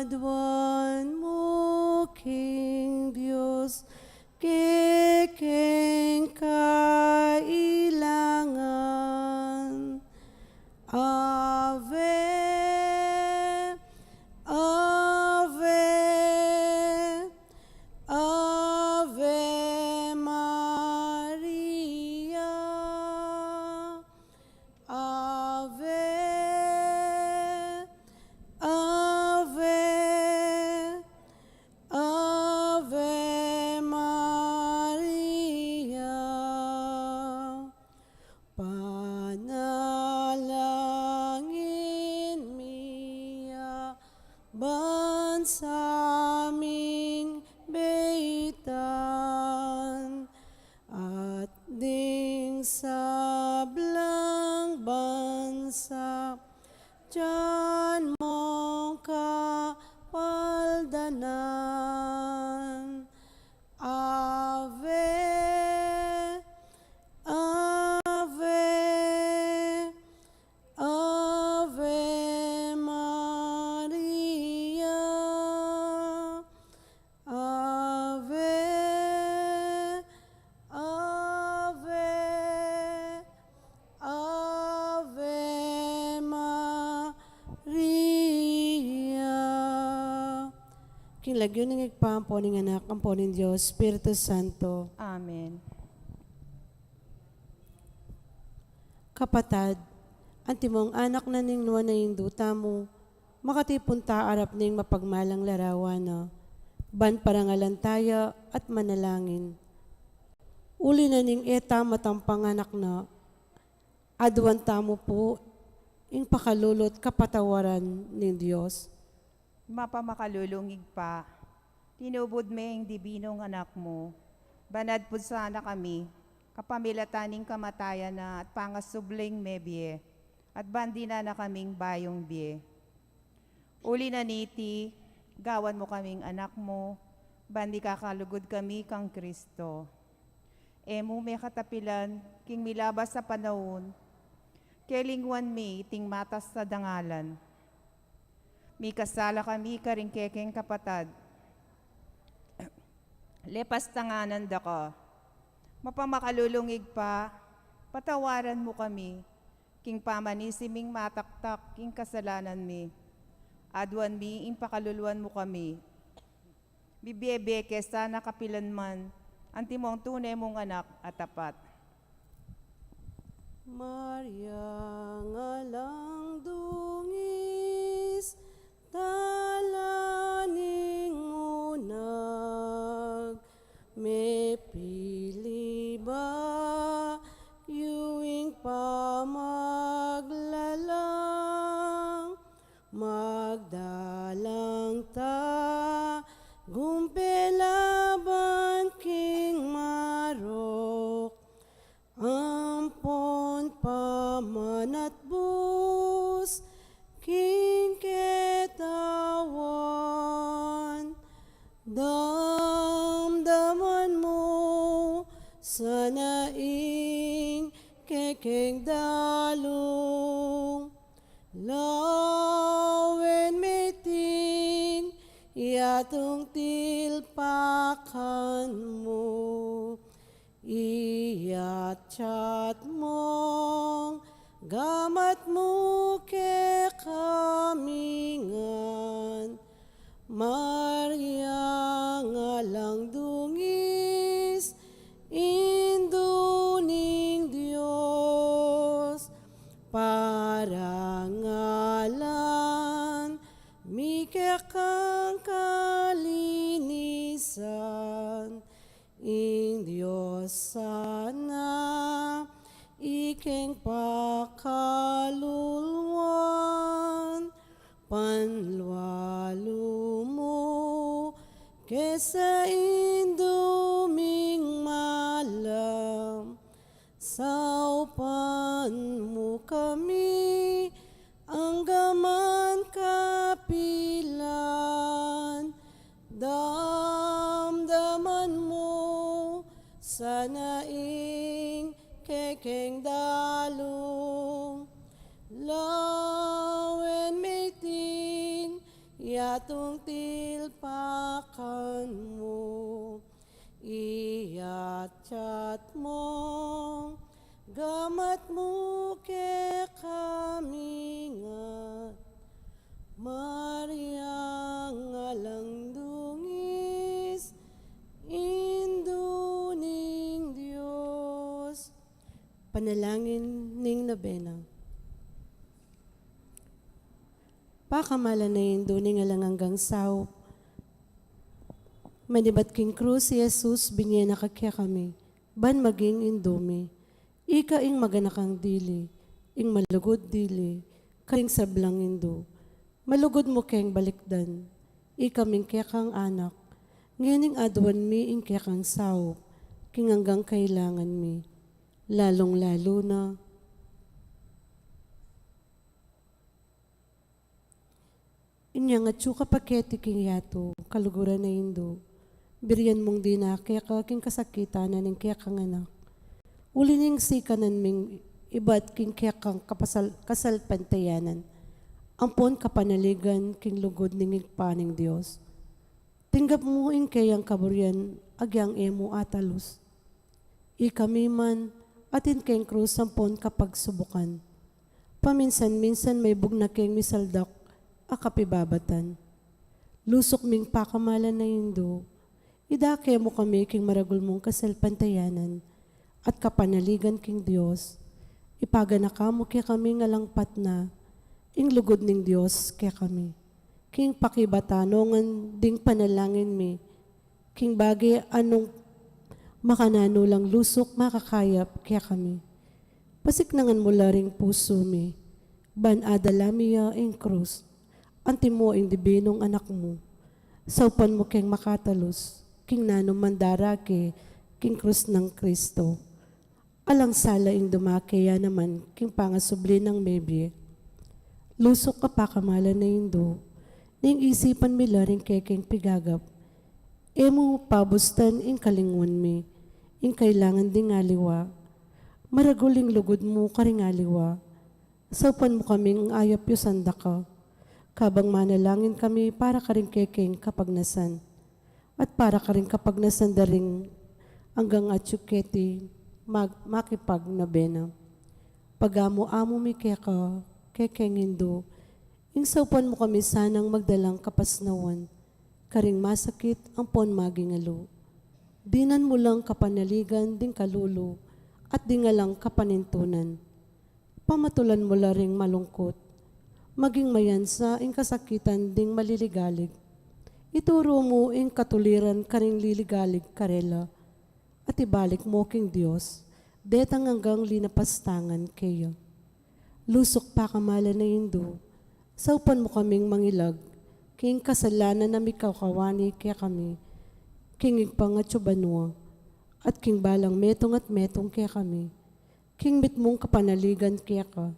adwan mo king Diyos, kikeng kailangan. Ave, Ave, Ave Maria. Ave, Ave, Ave Maria. Panalangin miya bansaming beitan, at ding sablang bansa diyan mong kapaldanan. Ave, Ave, Ave Maria. Ave, Ave, Ave Maria. Kinlagyo ng igpampo ng anak, ang po ng Diyos, Espiritu Santo. Amen. Kapatad, ang timong anak na ning nuwa na induta mo, makatipunta arap ning mapagmalang larawan na, ban parangalan taya at manalangin. Uli na ning eta matampang anak na, adwan tamo po, ing pakalulot kapatawaran ng Diyos. Mapamakalulungig pa, tinubod me ang dibinong anak mo, banad po sana kami, kapamilataning kamatayan na at pangasubling mebye, at bandi na kaming bayong bie. Uli na niti, gawan mo kaming anak mo, bandi kakalugod kami kang Kristo. Emo may katapilan, king milabas sa panahon, kelingwan mi iting matas sa dangalan. Mi kasala kami karingkekeng kapatad, lepas tanganan da ka, mapamakalulungig pa, patawaran mo kami, king pamanisiming mataktak, king kasalanan mi. Adwan mi, ing pakaluluan mo kami. Bibiyebe sana kapilan man, antimong tunay mong anak at tapat. Maria ngalang dungis, talaning unag, may pili ba yuwing pamaglalang, magdalang ta, gumpelaban king marok, ampon paman at bus, king ketawan, damdaman mo sa naing kekeng dalong, lawen meting iatong tilpakan mo, iyat-chat mong gamat mo ke kamingan. Maria ngalang dungis, induning Diyos, parangalan mikekang kalinisan, ing Diyos sana ikeng pakaluluan, panlualo mo kesa induming malam, saupan mo kami ang gaman kapilan, damdaman mo sa naing kekeng dalong, lawen meting yatong tilpakan mo, iyat mo, gamat mo ke kami nga, Maria ngalang dungis, induning Diyos. Panalangin ning nobena. Pakamala na induning alang hanggang sao, manibat king krus si Jesus binye nakakya kami, ban maging indumi, ika ing maganakang dili, ing malugod dili, karing sablang indo, malugod mo keng balikdan, ikaming kekang anak, ngayon aduan mi ing kekang sao, king hanggang kailangan mi, lalong-lalo na. Inya nga tsuka paketi king yato, kaluguran na indo, biriyan mong di na keka king kasakitan na ning kekang anak, uli ning sikanan ming ibat king kekang kasal pantayanan, ampon kapanaligan king lugod ning paning Dios. Tinggap mo ing kayang kaburyan agyang emo atalus. Ikami man atin keng krus ampon kapag subukan. Paminsan-minsan may bugna keng misaldak akapibabatan. Lusok ming pakamalan na indo, idake mo kami king maragul mong kasalpantayanan at kapanaligan king Dios. Ipaganaka mo kaya kami ngalangpat na ing lugod ning Dios kaya kami. King pakibatanongan ding panalangin mi, king bagay anong makanano lang lusok makakayap kaya kami. Pasiknangan mo laring puso mi, ban adalamiya ing krus, anti mo ing dibinong anak mo, saupan mo keng makatalos, king nano mandarake, king krus ng Kristo. Alang sala ing dumakaya naman, king pangasubli ng mebye. Lusok ka pa kamala na indo, ning isipan mi laring kekeng pigagap. Emo pabustan ing kalingon mi, ing kailangan ding aliwa. Maraguling lugod mo karing aliwa. Saupan mo kaming ayap yu sanda ka. Kabang manalangin kami para karing kekeng kapagnasan. At para karing kapagnasan daring hanggang atsuketi makipag na bena. Pagamo-amo mi keka, kekeng indo, ing saupan mo kami sanang magdalang kapasnawan, karing masakit ang pon magingalo. Dinan mo lang kapanaligan ding kalulo, at dingalang kapanintunan. Pamatulan mo laring malungkot, maging mayansa ing kasakitan ding maliligalig. Ituro mo ing katuliran karing liligalig karela, at ibalik mo king Dios, detang hanggang linapastangan kayo. Lusok pa kamala na indo, saupan mo kaming mangilag, king kasalanan na mikawkawani kaya kami, king igpangatsubanwa, at king balang metong at metong kaya kami, king mitmong kapanaligan kaya ka,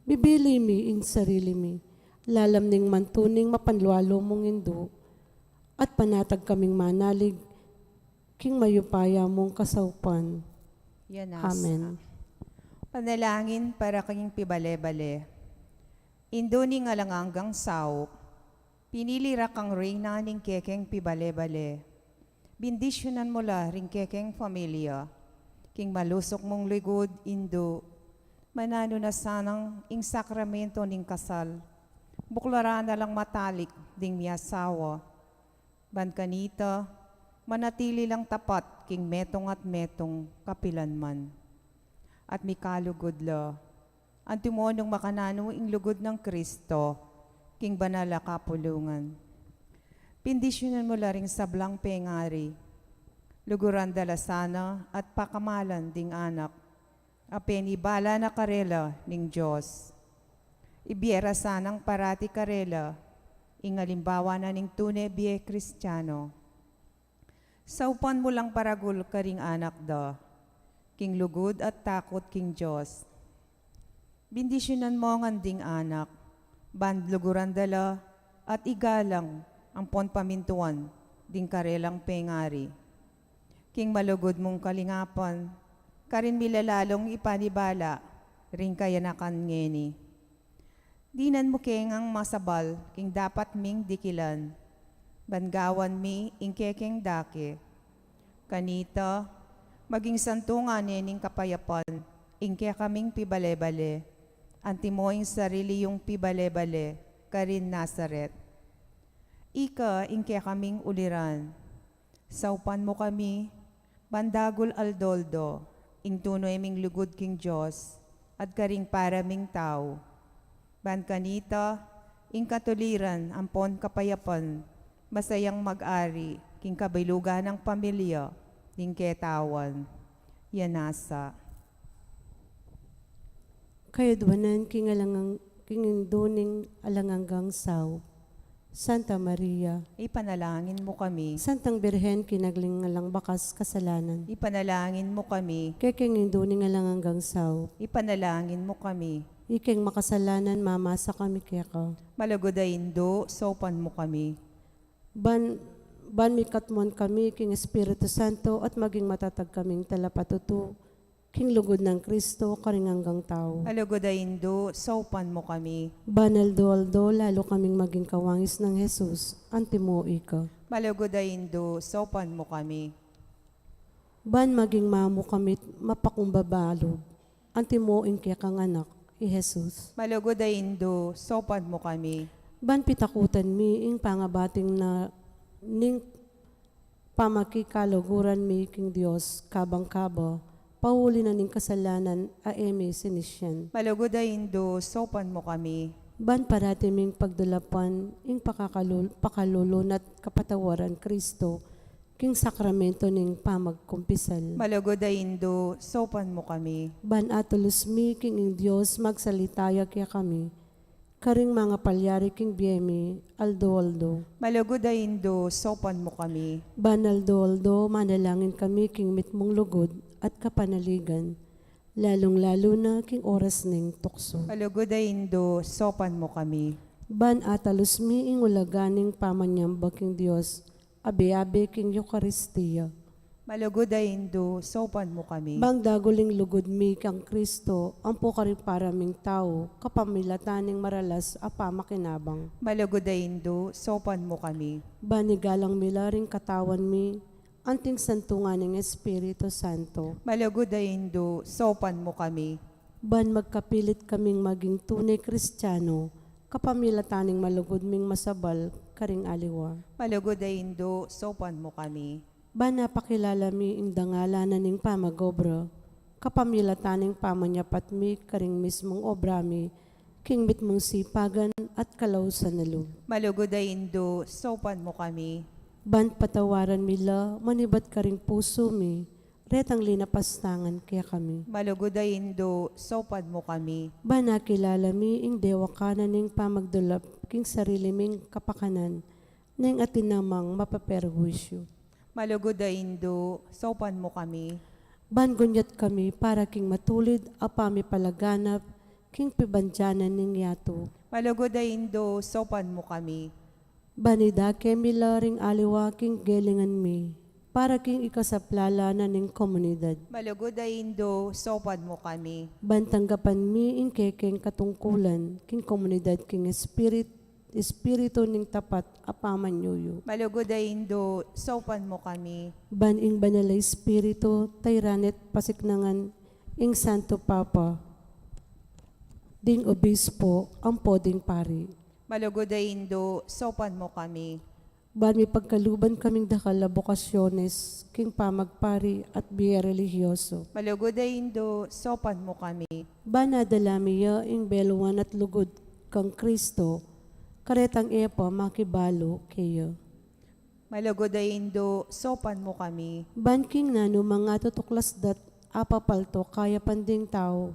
bibili mi ing sarili mi, lalam ning mantuning mapanlualo mong indo, at panatag kaming manalig, king mayupaya mong kasaupan. Yanas. Amen. Panalangin para kayong pibale-bale. Indo ni nga lang hanggang sao, pinili ra kang reyna ning kekeng pibale-bale. Bindisyonan mo la ring kekeng familia, king malusok mong ligod, Indo, manano na sanang ing sakramento ning kasal, buklara na lang matalik ding miyasawa. Ban kanita, manatili lang tapat king metong at metong kapilan man. At mikalugod la, ang timonong makanano ing lugod ng Kristo, king banala kapulungan. Pindisyonan mo la ring sablang pengari, luguran dalasana at pakamalan ding anak, apenibala na karela ning Diyos. Ibiera sanang parati karela, ingalimbawa na ning tunay biye Kristiyano. Saupan mo lang paragul karing anak da, king lugod at takot king Diyos. Bindisyonan mo ang anding anak, bandluguran dala at igalang ang pon pamintuan ding karelang pengari. King malugod mong kalingapan, karin milalalong ipanibala, ring kayanakan ngeni. Dinan mo kengang masabal, king dapat ming dikilan. Bangawan mi, ingkekeng dake. Kanita, maging santungan nening kapayapan, ingke kaming pibale-bale. Antimoing sarili yung pibale-bale, karin Nazaret. Ika, ingke kaming uliran. Saupan mo kami, bandagol aldoldo, ing tunoy ming lugod king Diyos, at karing paraming tao. Ban kanita, ing katuliran, ampon kapayapan, masayang mag-ari, king kabilugan ng pamilya, king ketawan. Yanasa. Kayadwanan king induning alanganggang saw. Santa Maria, Ipanalangin mo kami. Santang Birhen kinagling alang bakas kasalanan. Ipanalangin mo kami. Keking induning alanganggang saw. Ipanalangin mo kami. Iking makasalanan mamasa kami keko. Malagodayindo, sopan mo kami. Ban mikatmon kami king Espiritu Santo at maging matatag kaming talapatutu. King lugod ng Kristo karinganggang tao. Malagodayindo, sopan mo kami. Banal do lalo kaming maging kawangis ng Jesus. Antimo ika. Malagodayindo, sopan mo kami. Ban maging mamo kami mapakumbabalo. Antimo inke kang anak, i Jesus. Malagodayindo, sopan mo kami. Ban pitakutan mi ing pangabating na ning pamakikaluguran mi king Dios kabang kabo. Pauli na ning kasalanan a eme sinisyan. Malagodayindo, sopan mo kami. Ban parati ming pagdulapan ing pakalulunat kapatawaran Kristo king sakramento ning pamagkumpisal. Malagodayindo, sopan mo kami. Ban atulus mi king ing Dios magsalitaya kaya kami. Karing mga palyari king biyemi, aldo. Malagodayindo, sopan mo kami. Ban aldo, manalangin kami king mitmong lugod at kapanaligan, lalong-lalo na king oras ning tukso. Malagodayindo, sopan mo kami. Ban atalus mi ing ulaganing pamanyamba king Dios, abe-abe king Eucharistia. Malagodayindo, sopan mo kami. Bang daguling lugod mi kang Kristo, ang pokari paraming tao, kapamilataning maralas apa makinabang. Malagodayindo, sopan mo kami. Banigalang milaring katawan mi, anting santungan ng Espiritu Santo. Malagodayindo, sopan mo kami. Ban magkapilit kaming maging tunay Kristiyano, kapamilataning malugod ming masabal, karing aliwa. Malagodayindo, sopan mo kami. Ban napakilala mi ing dangalanan ning pamagobra, kapamilataning pamanyapat mi, karing mismong obra mi, king mitmong sipagan at kalausan na loob. Malagodayindo, sopan mo kami. Ban patawaran mila, manibat karing puso mi, retang linapastangan kaya kami. Malagodayindo, sopan mo kami. Ban nakilala mi ing dewa kanan ning pamagdulap, king sarili ming kapakanan, ning atinamang mapaperwisyo. Malagodayindo, sopan mo kami. Ban gunyat kami para king matulid, apami palaganap, king pibandyanan ning yato. Malagodayindo, sopan mo kami. Banida kemila ring aliwa king gelingan mi, para king ikasaplala na ning komunidad. Malagodayindo, sopan mo kami. Bantanggapan mi ing kekeng katungkulan, king komunidad king espiritu ning tapat apamanyuyo. Malagodayindo, sopan mo kami. Ban ing banala espiritu, tayranet pasiknangan, ing Santo Papa, ding obispo, ang poding pari. Malagodayindo, sopan mo kami. Ban may pagkaluban kaming dakala bokasyones, king pamagpari at biya religyoso. Malagodayindo, sopan mo kami. Ban nadalamiya ing beluan at lugod kang Kristo, karetang epa makibalo kayo. Malagodayindo, sopan mo kami. Ban king nano mga tutuklasdat apapalto kaya panding tao.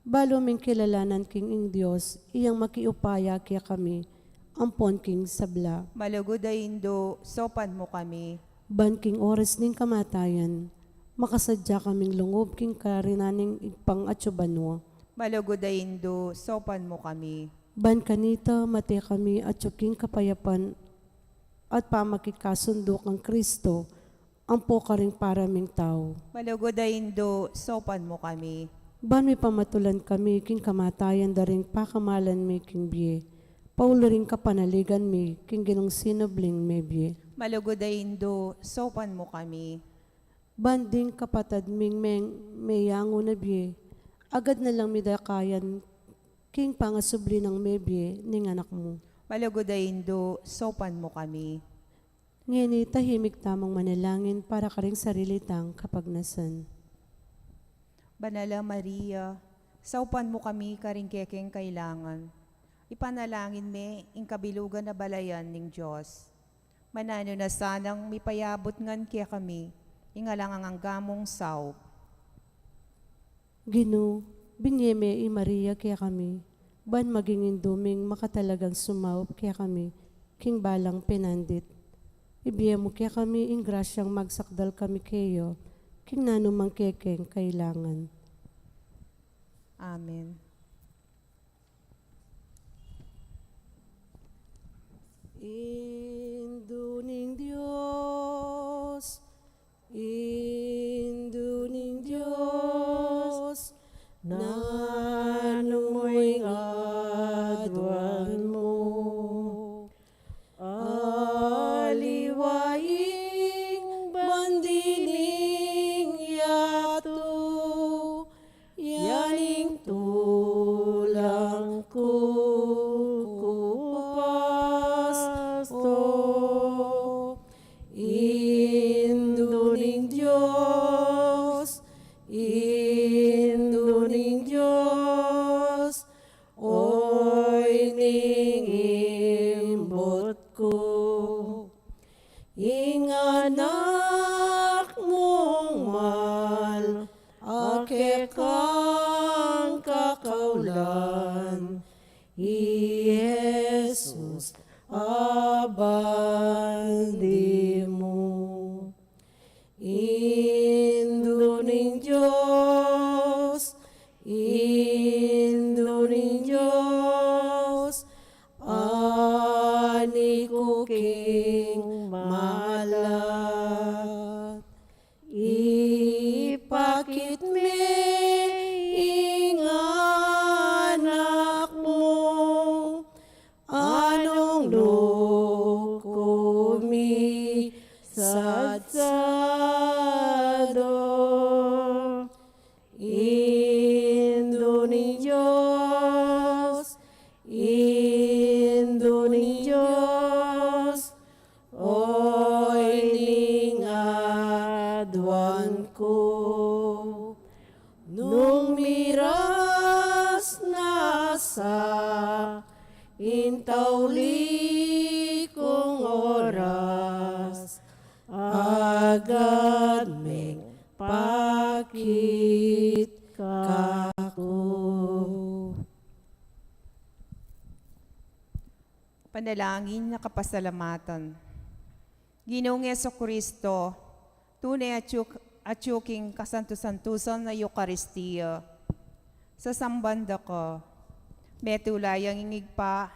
Balo ming kilalanan king ing Diyos, iyang makiupaya kaya kami, ampon king sabla. Malagodayindo, sopan mo kami. Ban king oras ning kamatayan, makasadya kaming lungob king karinaning ipang atsubanwa. Malagodayindo, sopan mo kami. Ban kanita mati kami at king kapayapan at pamakikasundo kang Kristo, ang pokaring paraming tao. Malagodayindo, sopan mo kami. Ban mi pamatulan kami king kamatayan daring pakamalan mi king biye. Paulo ring kapanaligan mi king ginong sinabling mi biye. Malugodayin do, sopan mo kami. Banding kapatad ming mayango na biye. Agad na lang midakayan king pangasubli ng mebye ning anak mo. Malugodayin do, sopan mo kami. Ngini tahimik tamang manalangin para karing sarili tang kapagnasan. Banala Maria, saupan mo kami karing kekeng kailangan. Ipanalangin me, ing kabilugan na balayan ning Diyos. Manano na sanang mipayabot ngan kaya kami, ingalang ang gamong saw. Gino, binyeme i Maria kaya kami, ban maging induming makatalagang sumaup kaya kami, king balang pinandit. Ibiya mo kaya kami ing grasyang magsakdal kami kayo, king nanumang kekeng kailangan. Amen. Induning Diyos, induning Diyos, nanong mo'y adwan mo. Aliwaing bandining yato, yaning tulang ko kupasto. Induning Diyos, induning Diyos, oy ningimbot ko. Inganak mong mal, ake kang kakaulan, Jesus, abandi mo. Induning Diyos, induning Diyos, ani ko king malat. Ipakit me ing anak mo, anong loko mi sadsado. Induning Diyos, induning Diyos, oy ning adwan ko. Nung miras na sa intawli kong oras, agad meng pakit kako. Panalangin na kapasalamatan. Ginoong Kristo, tunay at yuking kasantusan na Eucharistia. Sa sambanda ko, metulayang ingigpa,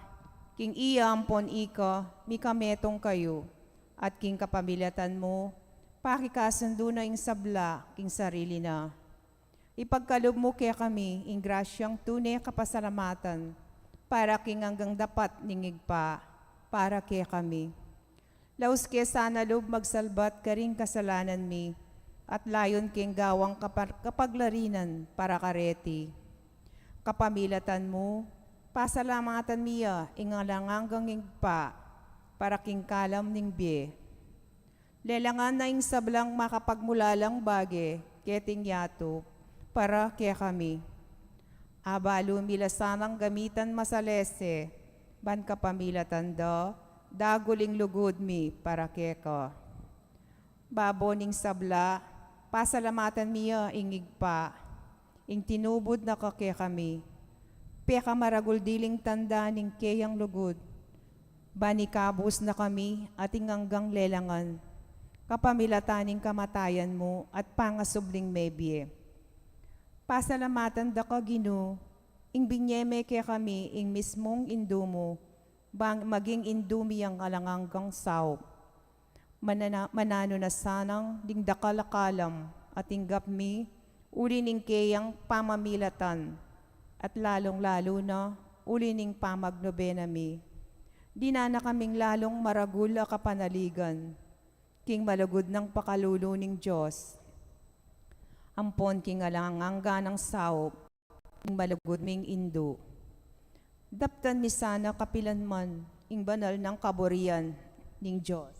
king iampon ika, mikametong kayo, at king kapamilatan mo, pakikasundo na ing sabla, king sarili na. Ipagkalob mo kaya kami, ing grasyang tunay kapasalamatan, para king hanggang dapat ningigpa, para kaya kami. Laus kaya sana loob magsalbat karing kasalanan mi, at layon king gawang kapaglarinan para kareti. Kapamilatan mo, pasalamatan miya, ingalanganggang ingpa, para king kalam ning bie. Lelangan na ing sablang makapagmulalang bage, keting yato, para kaya kami. Abalo milasanang gamitan masalese, ban kapamilatan do, daguling lugod mi para keka. Baboning sabla, pasalamatan miya ingigpa, ing tinubod na kake kami. Peka maragul diling tanda ning keyang lugod, banikabos na kami ating hanggang lelangan, kapamilataning kamatayan mo at pangasubling mebye. Pasalamatan da ka Gino, ing binyeme kaya kami ing mismong indumo, bang maging indumi ang alanganggang saw. Manano na sanang ding dakalakalam at inggap mi, uli ning kayang pamamilatan, at lalong-lalo na uli ning pamagnobenami. Di na kaming lalong maragul a kapanaligan, king malagod ng pakalulo ning Diyos. Ampon king alangangga ng saop, king malagod ming indo. Daptan mi sana kapilanman, ing banal ng kaburian ning Diyos.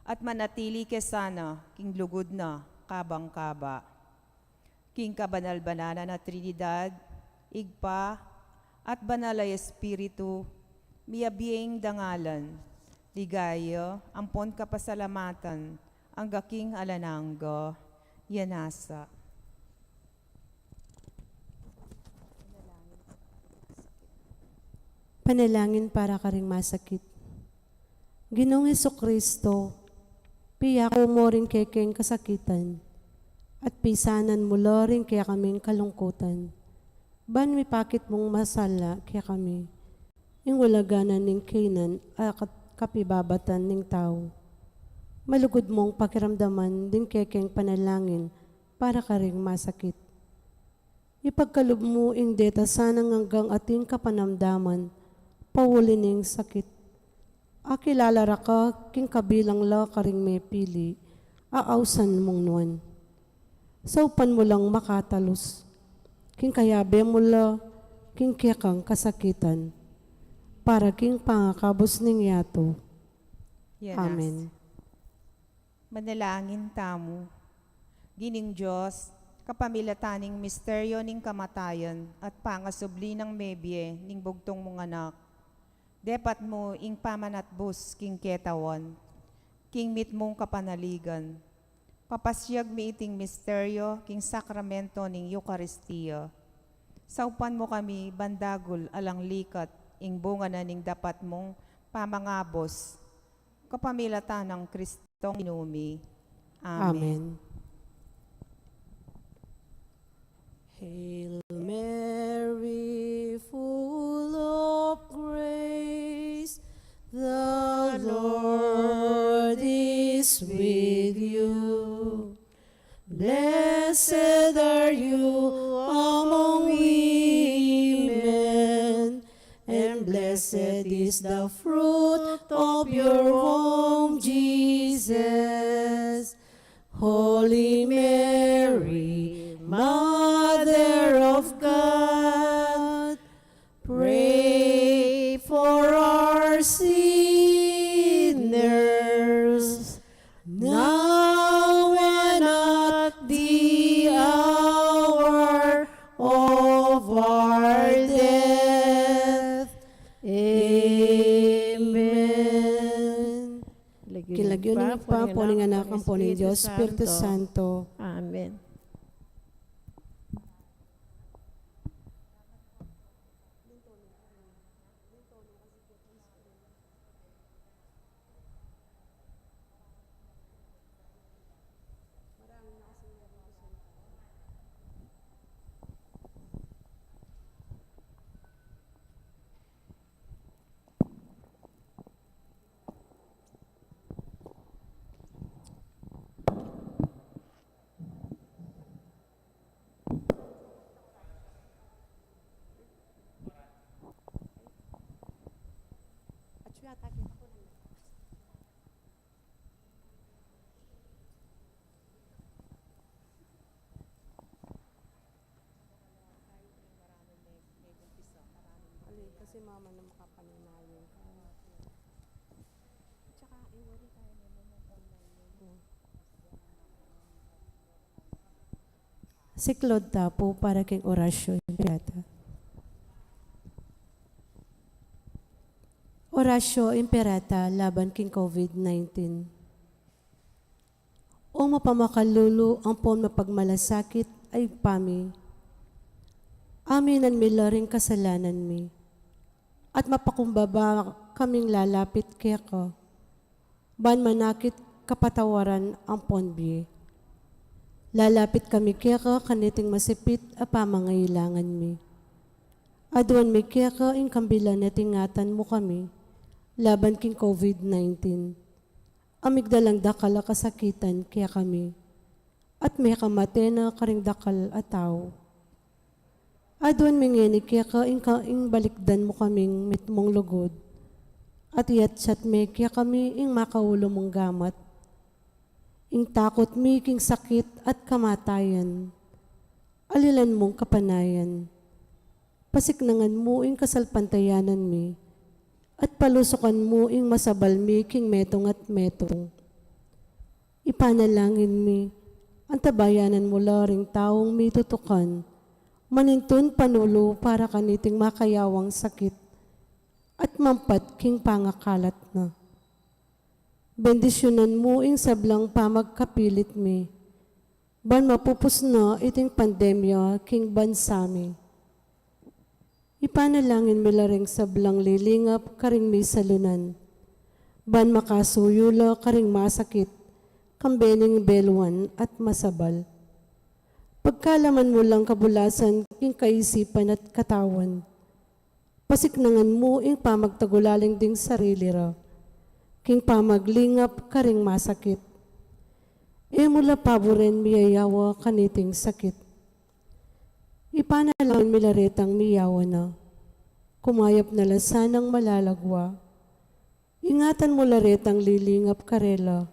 At manatili kesana, king lugod na, kabang-kaba. King kabanal-banana na Trinidad, igpa, at banalay Espiritu, miyabiyeng dangalan, ligaya, ampon kapasalamatan, ang gaking alanangga, yanasa. Panalangin para ka ring masakit. Ginoong Hesukristo, piya ko mo rin kekeng kasakitan, at pisanan mo lo rin kaya kaming kalungkutan. Ban mi pakit mong masala kaya kami, ing walaganan ning kainan at kapibabatan ning tao. Malugod mong pakiramdaman din kekeng panalangin para ka ring masakit. Ipagkalob mo ing deta sanang hanggang ating kapanamdaman, pawuli ning sakit. Akilalara ka, king kabilang la karing may pili, aawsan mong nuan. Saupan mo lang makatalos, king kayabe mo la, king kekang kasakitan, para king pangakabos ning yato. Yanasa. Amen. Manalangin tamo, gining Diyos, kapamilataning misteryo ning kamatayan at pangasubli ng mebye ning bugtong mong anak. Depat mo ing pamanatbus king ketawan, king mit mong kapanaligan. Papasyag mi iting misteryo king sakramento ning Eucharistia. Saupan mo kami bandagol alang likat ing bunga na ning dapat mong pamangabos. Kapamilatan ng Kristong inumi. Amen. Amen. Hail Mary, full of grace, the Lord is with you. Blessed are you among women, and blessed is the fruit of your womb, Jesus. Holy Mary, Mother of God, pray for our sinners, now and at the hour of our death. Amen. Kilagyo ng pa po ng anak ang po ng Diyos, Espiritu Santo. Amen. Kasi mama na makapananayon ka. Tsaka, iwari tayo naman ng online. Siklod tapo para kay orasyon. Pirata. Orasyo imperata laban king COVID-19. O mapamakalulu ang pon mapagmalasakit ay pami. Aminan mi laring kasalanan mi. At mapakumbaba kaming lalapit kaya ka. Ban manakit kapatawaran ang ponbi. Lalapit kami kaya ka kaniting masipit a pamangailangan mi. Aduan mi kaya ka in kambila na tingatan mo kami. Laban king COVID-19. Amigdalang dakala kasakitan kaya kami. at may kamate na karingdakal ataw. Adwan mingeni kaya ka ing balikdan mo kaming mitmong lugod, at yat me kaya kami ing makaulo mong gamat. Ing takot mi king sakit at kamatayan, alilan mong kapanayan. Pasiknangan mo ing kasalpantayanan mi, at palusokan mo ing masabal mi king metong at metong. Ipanalangin mi, ang tabayanan mo laring taong mi tutukan, manintun panulo para kaniting makayawang sakit, at mampat king pangakalat na. Bendisyonan mo ing sablang pamagkapilit mi, ban mapupus na iting pandemya king bansami. Ipanalangin mi laring sablang lilingap karing mi salunan, ban makasuyula karing masakit, kambening beluan at masabal. Pagkalaman mo lang kabulasan king kaisipan at katawan, pasiknangan mo ing pamagtagulaling ding sarili ra, king pamaglingap karing masakit. E mula paboren miyayawa kaniting sakit. Ipanalangin milaretang miyawa na, kumayap na lasanang malalagwa. Ingatan mo laretang lilingap karela,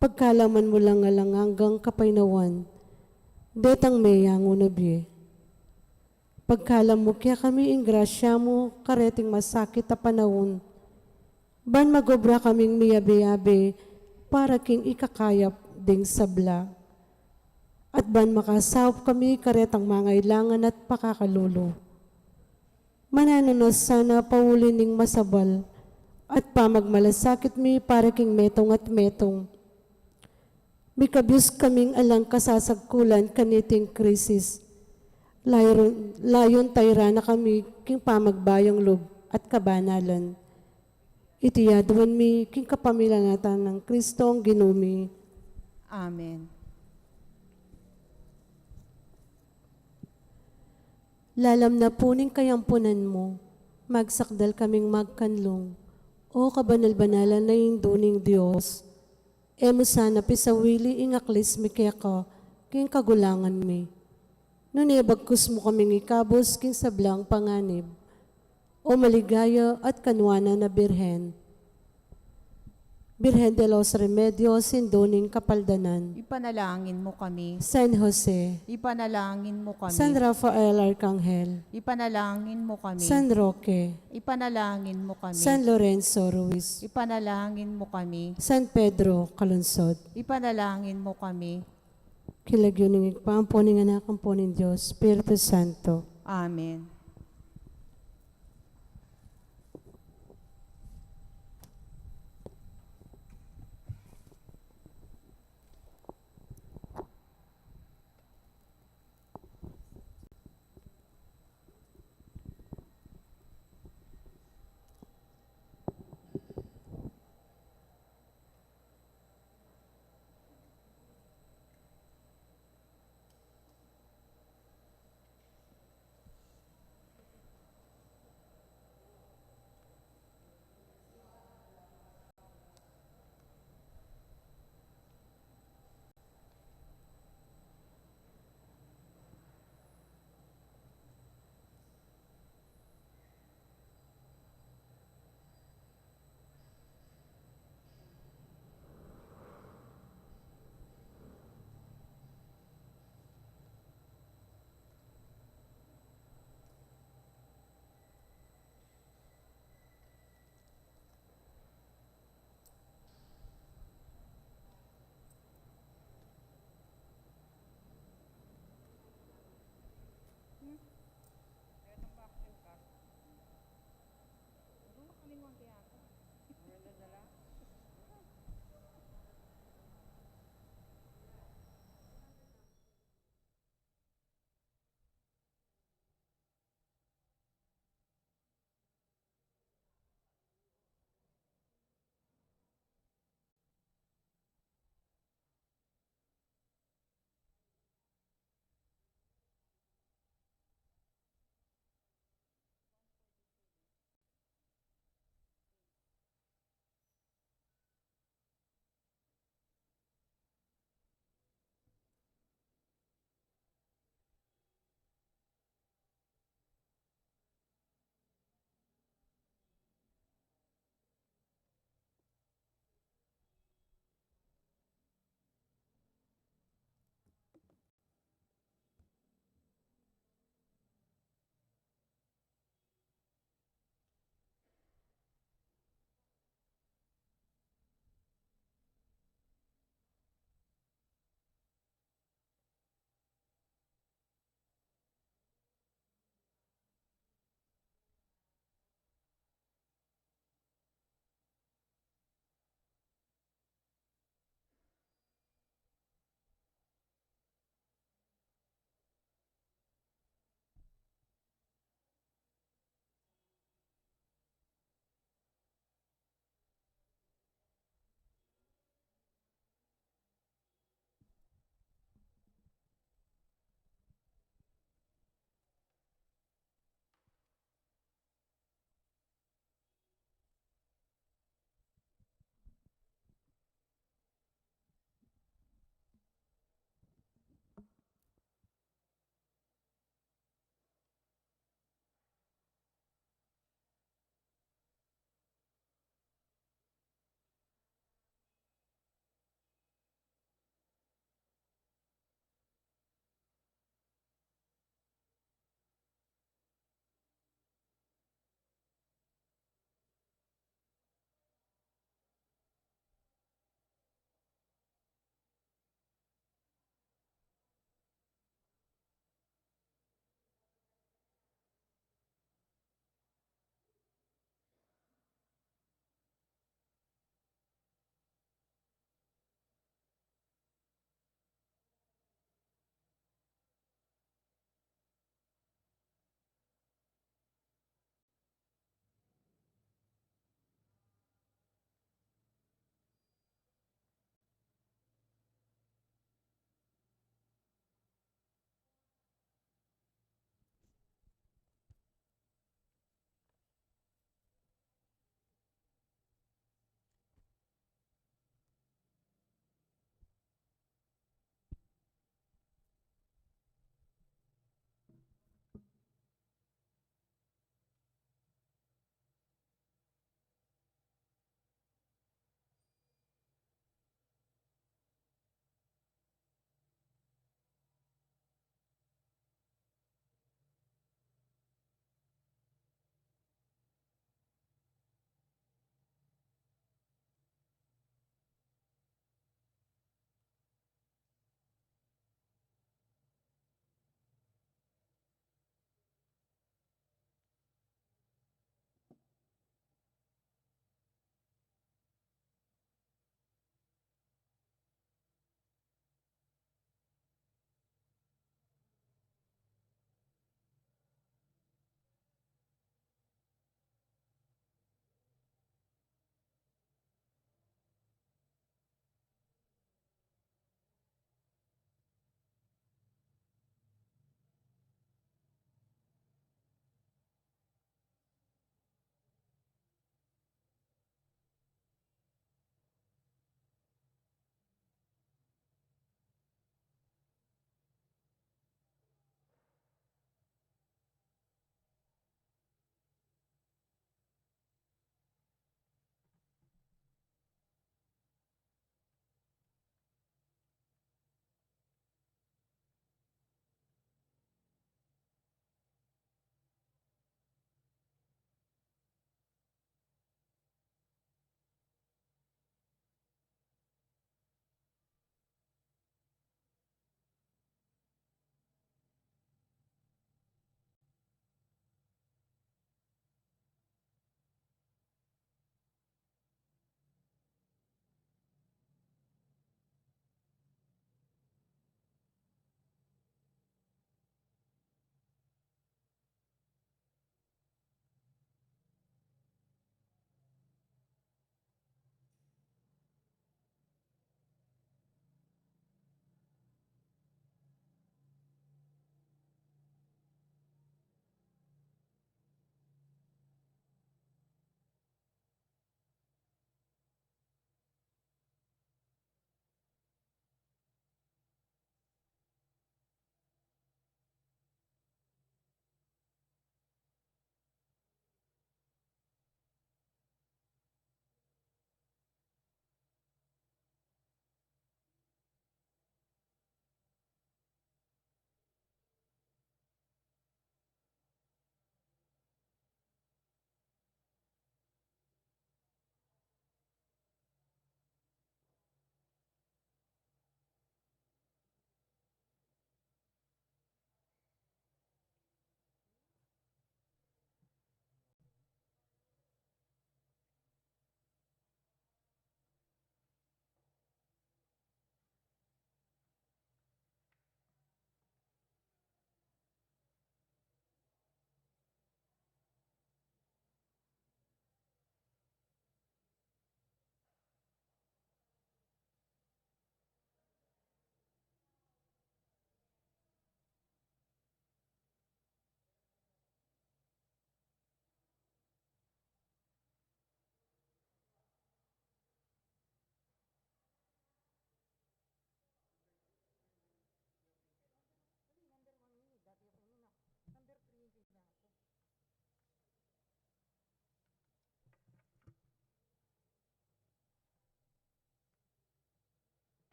pagkalaman mo lang alang hanggang kapainawan, detang meyango na biye. Pagkalam mo kaya kami ing grasya mo, kareting masakit na panahon, ban magobra kaming miyabe-yabe, para king ikakayap ding sabla. At ban makasawap kami karetang mangailangan at pakakalulo. Manananos sana paulin ning masabal, at pamagmalasakit mi para king metong at metong. Mikabiyos kaming alang kasasagkulan kaniting krisis. Layon tayra na kami king pamagbayang lob at kabanalan. Itiyaduan mi king kapamilangatan ng Kristong ginumi. Amen. Lalam na puning kayampunan mo, magsakdal kaming magkanlong, o kabanal-banalan na yung duning Diyos. Emo sana pisawili ingaklis mi kaya ka, king kagulangan mi. Nuni bagkus mo kaming ikabos king sablang panganib, o maligaya at kanwana na birhen. Birhen de los Remedios, sindoning kapaldanan. Ipanalangin mo kami. San Jose, Ipanalangin mo kami. San Rafael Arcangel, Ipanalangin mo kami. San Roque, Ipanalangin mo kami. San Lorenzo Ruiz, Ipanalangin mo kami. San Pedro Calungsod. Ipanalangin mo kami. Kilagyo ng ipampuning anak ang punin Diyos, Espiritu Santo. Amen.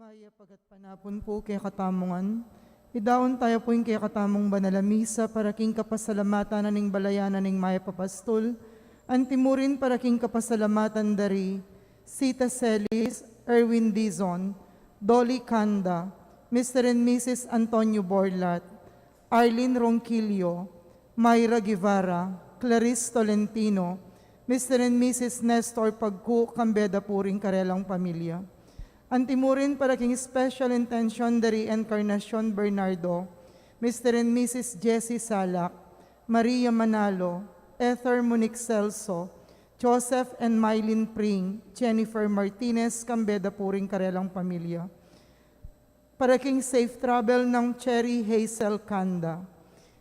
Maya pagat panapon po kay katamungan. Idaon tayo po yung kay katamong banalamisa para king kapasalamatan na ning balayanan ning Maya Papastol. Antimurin para king kapasalamatan dari Sita Celis, Erwin Dizon, Dolly Kanda, Mr. and Mrs. Antonio Borlat, Arlene Ronquillo, Myra Guevara, Clarice Tolentino, Mr. and Mrs. Nestor Pagku, Kambeda Puring Karelang Pamilya. Antimurin para king special intention dari Encarnacion Bernardo, Mr. and Mrs. Jessie Salak, Maria Manalo, Ether Monique Celso, Joseph and Mylene Pring, Jennifer Martinez, Kambeda Puring Karelang Pamilya. Para king safe travel ng Cherry Hazel Kanda.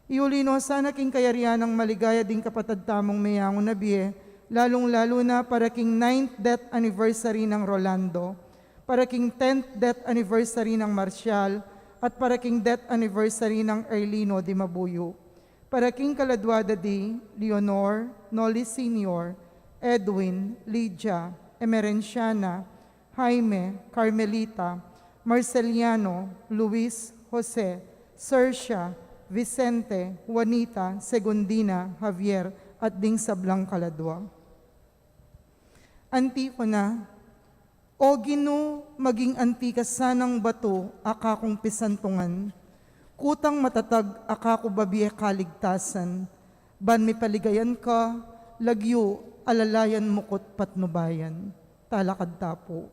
Iulino sana king kayarian ng maligaya ding kapatad tamong mayangon na biye, lalong-lalo na para king 9th death anniversary ng Rolando, para king 10th death anniversary ng Marcial, at para king death anniversary ng Erlino Di Mabuyo. Para king kaladwada di Leonor, Noli Sr., Edwin, Lydia, Emerenciana, Jaime, Carmelita, Marceliano, Luis, Jose, Sercia, Vicente, Juanita, Segundina, Javier, at ding sablang kaladwa. Antifona, O Gino, maging antika sanang bato, akakong pisantungan. Kutang matatag, akako babiye kaligtasan. Ban mi paligayan ka, lagyo, alalayan mukot patnubayan. Talakad tapo.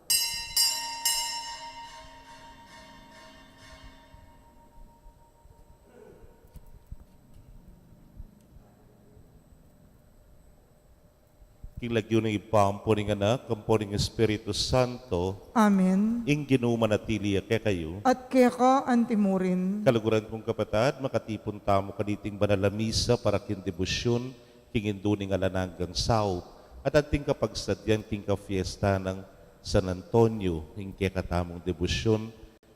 King lagyo ng ipampuning anak, kampuning Espiritu Santo, Amen. ing ginumanatili kay kayo. At kaya ka antimurin. Kaluguran kong kapatad, makatipon tamo kaniting banalamisa para king debosyon, king induning alananggang sao, at ating kapagsadyan king ka-fiesta ng San Antonio, ing kaya katamong debosyon,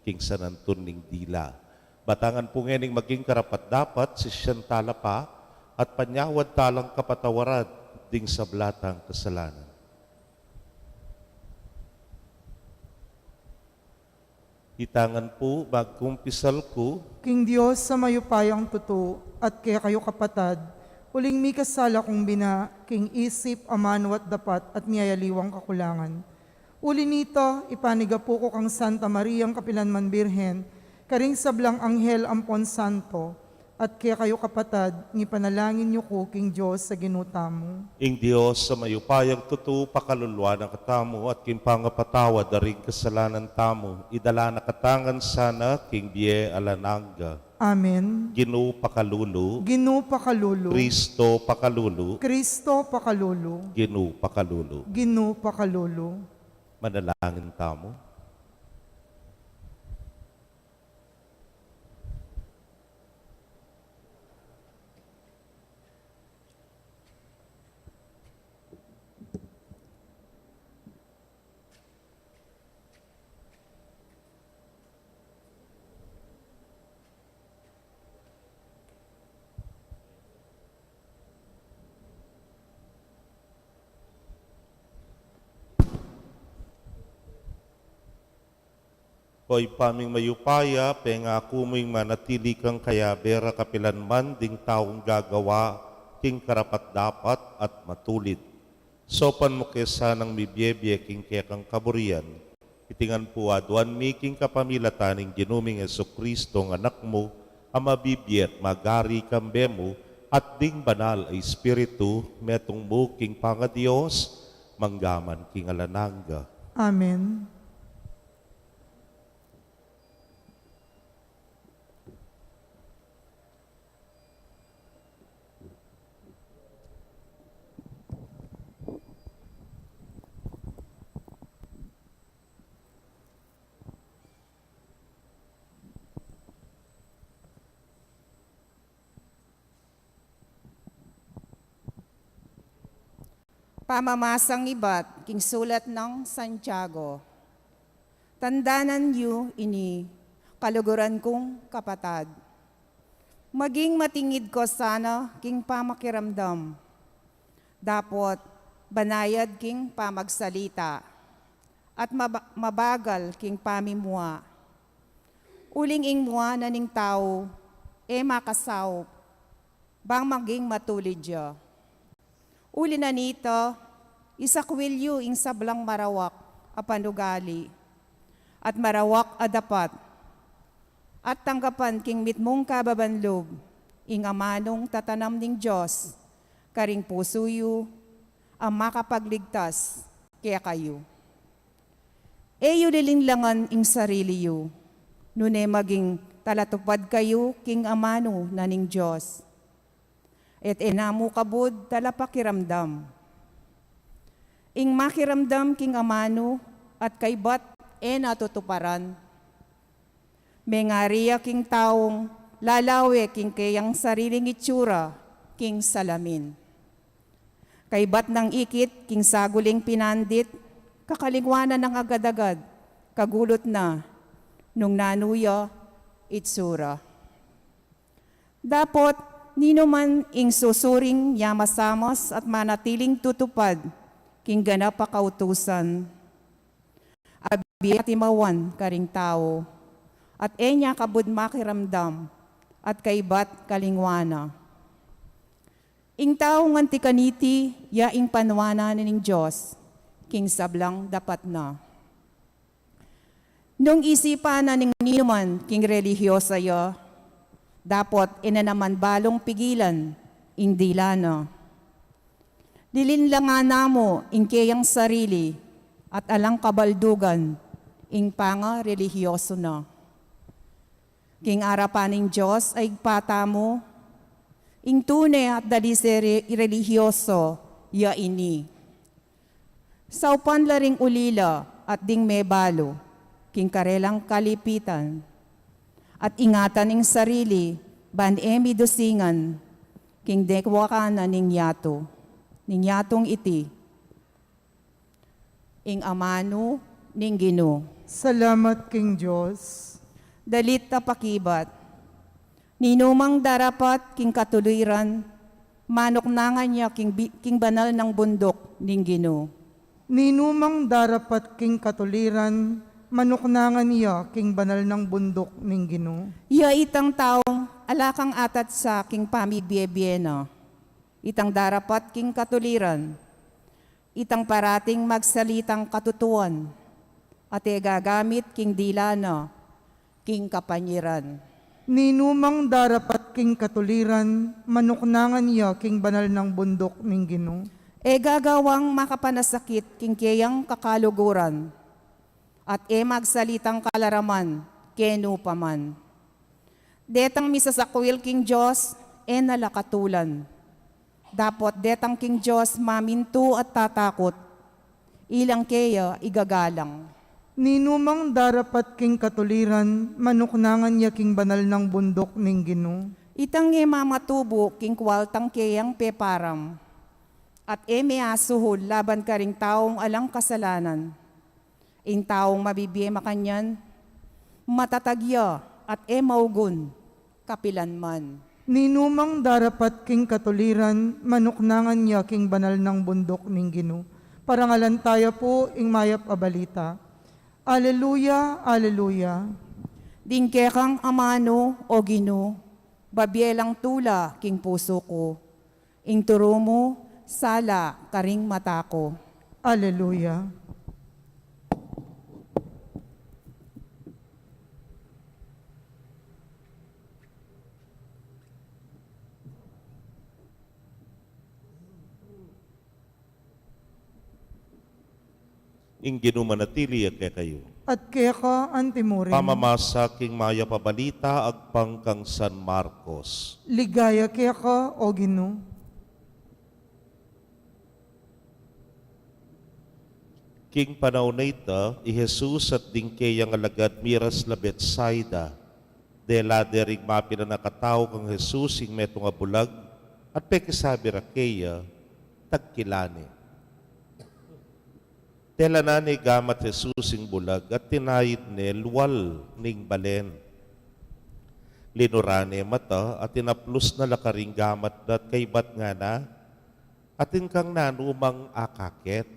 king San Antoning Dila. Batangan po ngayon maging karapat dapat si siyang talapa at panyawad talang kapatawaran ding sa blatang kasalanan. Itangan po, magkumpisal ko, King Diyos sa mayupayang tuto, at kaya kayo kapatad, uling mi kasala kong bina, king isip, amanwat dapat, at niyayaliwang kakulangan. Uli nito, ipaniga po ko kang Santa Mariang Kapilanman Birhen, karing sablang anghel ampon santo, at kaya kayo kapatad, ngipanalangin niyo ko, King Diyos, sa ginutamo. ing Diyos sa mayupayang tutu pakalulwa ng katamo at kimpangapatawa daring kasalanan tamo, idala na katangan sana king biye alananga. Amen. Ginu pakalulu, Ginu pakalulu. Kristo pakalulu, Kristo pakalulu. Ginu pakalulu. Ginu pakalulu. Manalangin tamo. Ko'y paming mayupaya, pengako mo'y manatili kang kaya bera kapilanman ding taong gagawa, king karapat dapat at matulid. Sopan mo kesa ng mibyebye king kaya kang kaburian, itingan po aduan mi king kapamilataning ginuming Jesucristo ng anak mo, ang mabibiyet magari kambe mo, at ding banal ay Espiritu, metong mo king pangadiyos, manggaman king alananga. Amen. Pamamasang iba't king sulat ng Santiago. Tandanan niyo ini, kaluguran kong kapatad. Maging matingid ko sana king pamakiramdam. Dapot banayad king pamagsalita. at mabagal king pamimua. Uling ing mua na ning tao, makasaw, bang maging matulid ya. Uli na nito, isakwilyo ing sablang marawak a panugali, at marawak a dapat, at tanggapan king mitmong kababanlob, ing amanong tatanam ning Diyos, karing pusuyo, ang makapagligtas, kaya kayo. Eyo lilinglangan ing sarili yu, nune maging talatupad kayo king amano na ning Diyos. Et enamu kabud talapakiramdam. Ing makiramdam king amano at kaybat natutuparan. Mengariya king taong lalawe king kayang sariling itsura king salamin. Kaybat ng ikit king saguling pinandit, kakalingwanan ng agad-agad, kagulot na, nung nanuya, itsura. Dapat, nino man ing susuring yamasamos at manatiling tutupad, king ganap a kautusan. Abi at imawan karing tao, at enya kabud makiramdam, at kaybat kalingwana. Ing taong antikaniti, ya ing panwana ning Diyos, king sablang dapat na. Nung isipan na ning ninuman king relihiyosa ya, dapat naman balong pigilan, hindi lana. Dilinlangan namo ing kayang sarili at alang kabaldugan, ing panga relihiyoso na. King arapaning Diyos ay pata mo, ing tunay at dalisere relihiyoso, ya ini. Saupan laring ulila at ding mebalo, king karelang kalipitan, at ingatan ing sarili, ban dusingan, king dekwakana ning yatong iti, ing amano ning Gino. Salamat king Diyos. Dalit ta pakibat, ninumang darapat king katuliran, manok nangan niya king banal ng bundok ning Gino. Ninumang darapat king katuliran, manuknangan niya king banal ng bundok ning Ginoo. Iya itang taong alakang atat sa king pamibiyebiyena, itang darapat king katuliran, itang parating magsalitang katutuan, at gagamit king dilana, king kapanyiran. Ninumang darapat king katuliran, manuknangan niya king banal ng bundok ning Ginoo. Gagawang makapanasakit king kayang kakaluguran, at magsalitang kalaraman, kenu paman. Detang misasakwil king Diyos, nalakatulan. Dapat detang king Diyos maminto at tatakot, ilang kaya igagalang. Ninumang darapat king katuliran, manuknangan niya king banal ng bundok ning Ginoo. Itang mamatubo king kwaltang kayang peparam, at asuhol laban ka ring taong alang kasalanan. In taong mabibiye makanyan, matatagya at maugun, kapilan man. Ninumang darapat king katuliran, manuknangan niya king banal ng bundok ning Ginoo. Parangalan tayo po ing mayap a balita. Aleluya, aleluya. Dingkekang amano o Gino, babyelang tula king puso ko. Ing turo mo, sala karing mata ko. Aleluya. Ing ginumanatili at kayo. At kaya ka antimurin. Pamamasa king maya pabalita agpang kang San Marcos. Ligaya kaya ka, o Ginoo. King panahon na ita, i Jesus at dingkayang alagad miras la Betsaida. Dela derig mapina nakatao kang Jesus ing metong abulag at pekisabi rakeya tagkilani. Tela na ni gamat Jesus ing bulag at tinayid ni luwal ning balen. Linurane mata at tinaplus na lakaring gamat dat kaybat nga na atin kang nanumang akaket.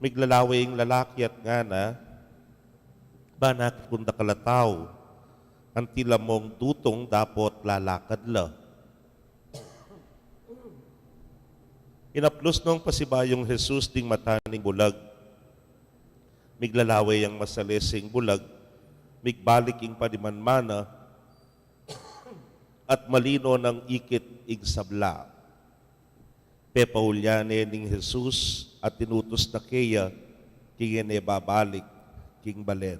miglalaway ang lalaki at nga na, banak kung nakalataw, ang tila mong tutong dapot lalakad la. Inaplos nung pasibayong Jesus ding mataning bulag. Miglalaway ang masalesing bulag, migbalik ing padimanmana, at malino ng ikit ing sabla. Pepaulyane ning Jesus at tinutos na kaya kingin e babalik king balen.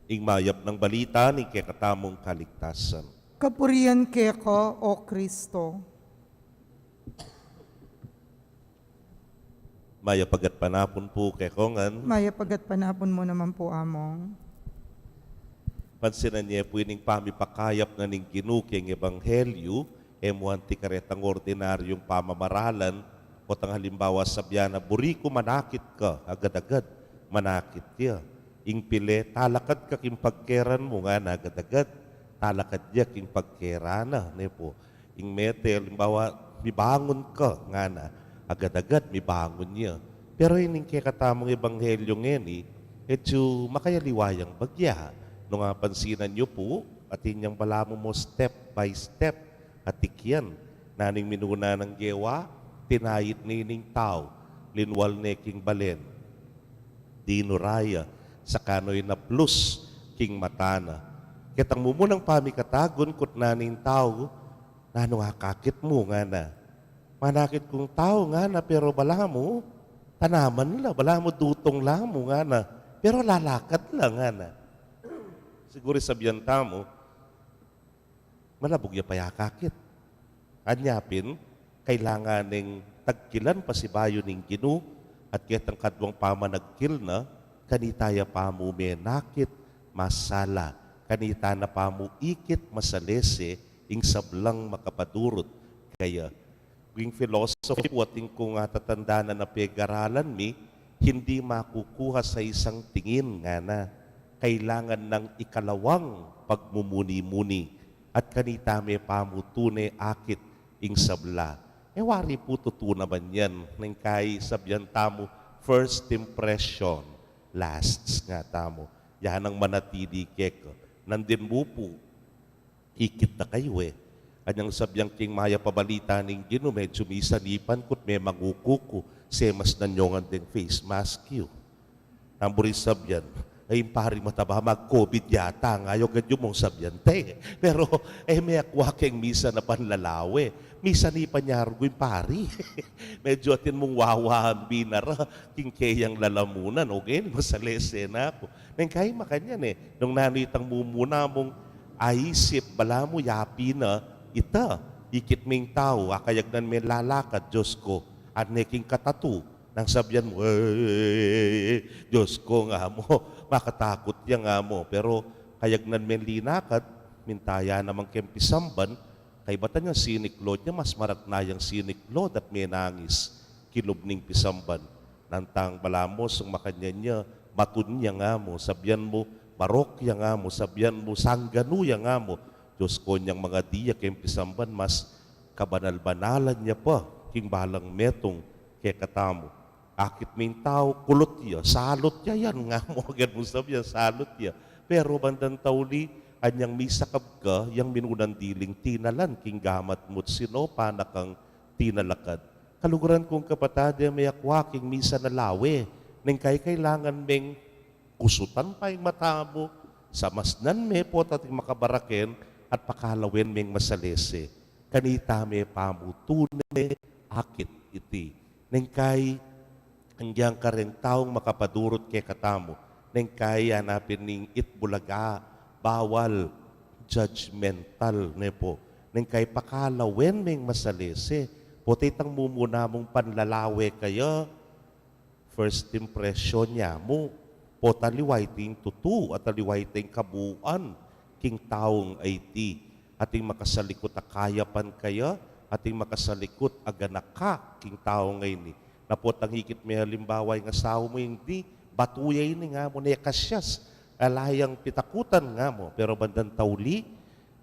Ing mayap ng balita ni kekatamong kaligtasan. Kapurian keko, O Kristo. Maya pagat panapon po kekongan, Maya pagat panapon mo naman po among. pansinan niya po ining pamipakayap na ning ginuking ebanghelyo, emuanti karetang ordinaryong pamamaralan, o tang halimbawa sabyana, buriko manakit ka, agad-agad, manakit ka. Ing pile, talakad ka king pagkeran mo nga na agad-agad, talakad niya king pagkerana. Po. Ing mete, halimbawa, mibangon ka nga na, agad-agad mibangon niya. Pero ining kekatamong ebanghelyo ngeni, medyo makayaliwayang bagya. Nung pansinan niyo po, at inyang balamo mo step by step, at tikyan, naning minuna ng gewa, tinayit nining tao, linwal neking balen, dinuraya, sa kanoy na plus, king matana. Kitang mumunang pamikatagon, kut naning tao, nano kakit mo nga na. Manakit kong tao nga na, pero bala mo, tanaman la, bala mo dutong lang mo nga na, pero lalakad lang nga na. Siguro sabihan tamo, malabog ya payakakit. Anyapin, kailangan ng tagkilan pasibayo ning Ginu at kitang kadwang pamanagkil na, kanitaya pa mo menakit, masala, kanita na pa mo ikit, masalese, ing sablang makapadurot. Kaya, yung philosophy, wating kung tatandaan na pegaralan mi, hindi makukuha sa isang tingin nga na, kailangan ng ikalawang pagmumuni-muni at kanita may pamutune akit ing sabla. Wari po totoo naman yan ng kay sabyan tamo first impression lasts nga tamo. Yan ang manatili keko. Nandin mo po, ikit na kayo Anyang sabyang king maya pabalita ning Gino, medyo misanipan ko't may mangukuko, semas na nyongan din face mask you. Namburi sabyan, ay pari mataba mag-COVID yata, ngayon ganyo mong sabyante. Pero may akwa keng misa na panlalawe. Misa ni panyargo yung pari. Medyo atin mong wawahan binara, king kayang lalamunan, okay? Masalese na ako. Nang kaya makanyan nung nanitang mumuna mong aisip, bala mo yapi na, ita, ikit ming tao, akayagnan may lalakad, Diyos ko, at neking katatu, nang sabyan mo, Diyos ko nga mo, makatakot yan nga mo. Pero kayagnan may linakad, mintaya namang kempisamban, kay bata niya siniklod niya, mas marat na yung siniklod at may nangis, kilubning pisamban. Nantang balamos, ang makanyan niya, matun niya nga mo, sabyan mo, parokya nga mo, sabyan mo, sangganuya nga mo. Diyos ko niyang mga diya kempisamban, mas kabanal-banalan niya pa, king balang metong kay katamo. Akit may tao, kulot niya, salot niya yan nga mo, agad mo sabihan, salot niya. Pero bandang tauli, anyang misakab ka, yang minunan diling tinalan, king gamat mo't sino, panakang tinalakad. Kaluguran kong kapatid, may akwaking misa na lawe, nang kailangan meng kusutan pa yung matabo, samasnan me po tating makabaraken, at pakalawin meng masalese. Kanita me pamutune, akit iti. Nang hanggang ka rin taong makapadurot kay katamo, nang hanapin ning itbulaga, bawal, judgmental, po. Nang pakalawin meng masalese, potitang mumuna mong panlalawe kayo, first impression niya mo, po taliway ting tutu at taliway ting kabuuan, king taong IT, ating makasalikot akayapan kaya, ating makasalikot aganaka, king taong ngayon na po hikit may halimbawa yung asawa mo hindi, batuyay ni nga mo, nekasyas, alayang pitakutan nga mo, pero bandang tauli,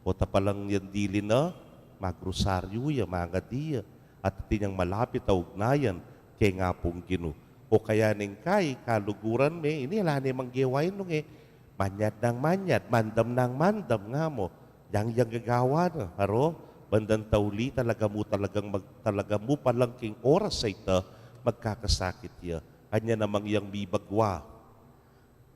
o tapalang yan dili na, magrosaryo ya, mga diya, at tinyang malapit a ugnayan, kay nga pong Ginoo. O kaya ning kay, kaluguran me, ini lani manggiwain nung manyad ng manyad, mandam ng mandam nga mo, yang gagawa na, haro, bandang tauli, talaga mo palang king oras sa ita, magkakasakit ya. Anya namang yang bibagwa,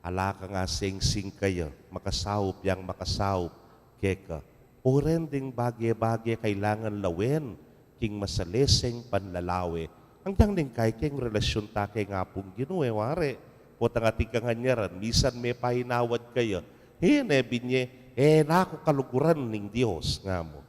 ala ka nga sing-sing kaya, makasawop yang makasawop, keka. O rin ding bagay-bagay kailangan lawen, king masaleseng panlalawe. Hanggang din kay king relasyon ta kay nga pong Ginoo, ware. Po tangati kang hanyaran, misan may pahinawad kaya. Nebinye, nako kaluguran ning Dios nga mo.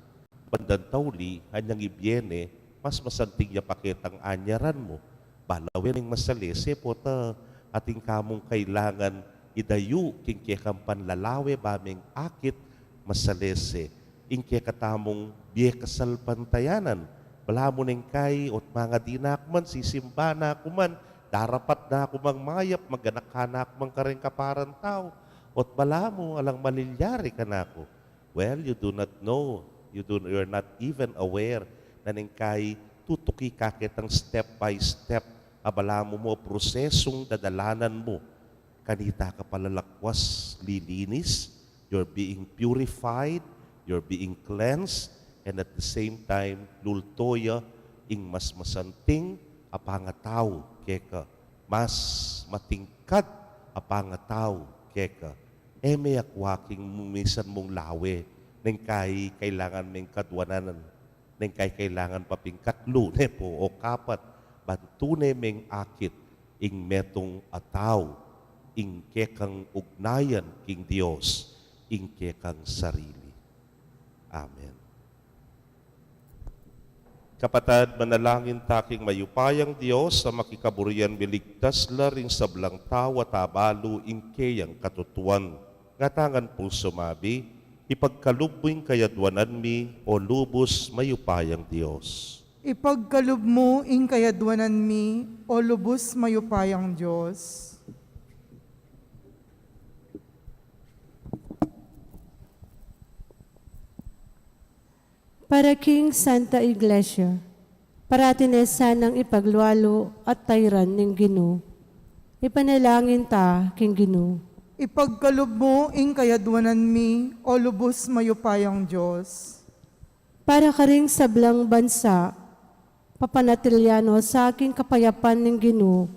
Bandang tauli, hanyang ibyene, mas masanting ya pakitang anyaran mo. Balawin ng masalese po ta ating kamong kailangan idayu king kekang panlalawe baming akit masalese. Ingke katamong biye kasal pantayanan. Bala mo ning kay ot mga dinakman, sisimba na kuman, darapat na ako mang mayap, magananak mang karing kaparan tao. Ot bala mo alang malilyari ka na ako. Well, you do not know. You're not even aware na ning kay tutuki ka kitang step by step. Abala mo prosesong dadalanan mo. Kanita ka palalakwas, lilinis. You're being purified. You're being cleansed. And at the same time, lultoya, ing mas masanting apangataw, keka. Mas matingkad apangataw, keka. May akwaking minsan mong lawe. Neng kailangan meng kadwanan. Neng kailangan paping katlo, po, o kapat. Bantune meng akit, ing metong ataw, ing kekang ugnayan king Dios, ing kekang sarili. Amen. Kapatad, manalangin taking mayupayang Diyos sa makikaburian biligtas la ring sablang tawa tabalo ing keyang katutuan. Ngatangan po sumabi, ipagkalubing kayadwanan mi o lubos mayupayang Diyos. Ipagkalub mo ing kayadwanan mi, o lubos mayupayang Diyos. Para King Santa Iglesia, paratinesa ng ipaglualo at tayran ng Ginoo. Ipanalangin ta, King Ginoo. Ipagkalub mo ing kayadwanan mi, o lubos mayupayang Diyos. Para karing sablang bansa, papanatilyano sa aking kapayapan ng Ginoo,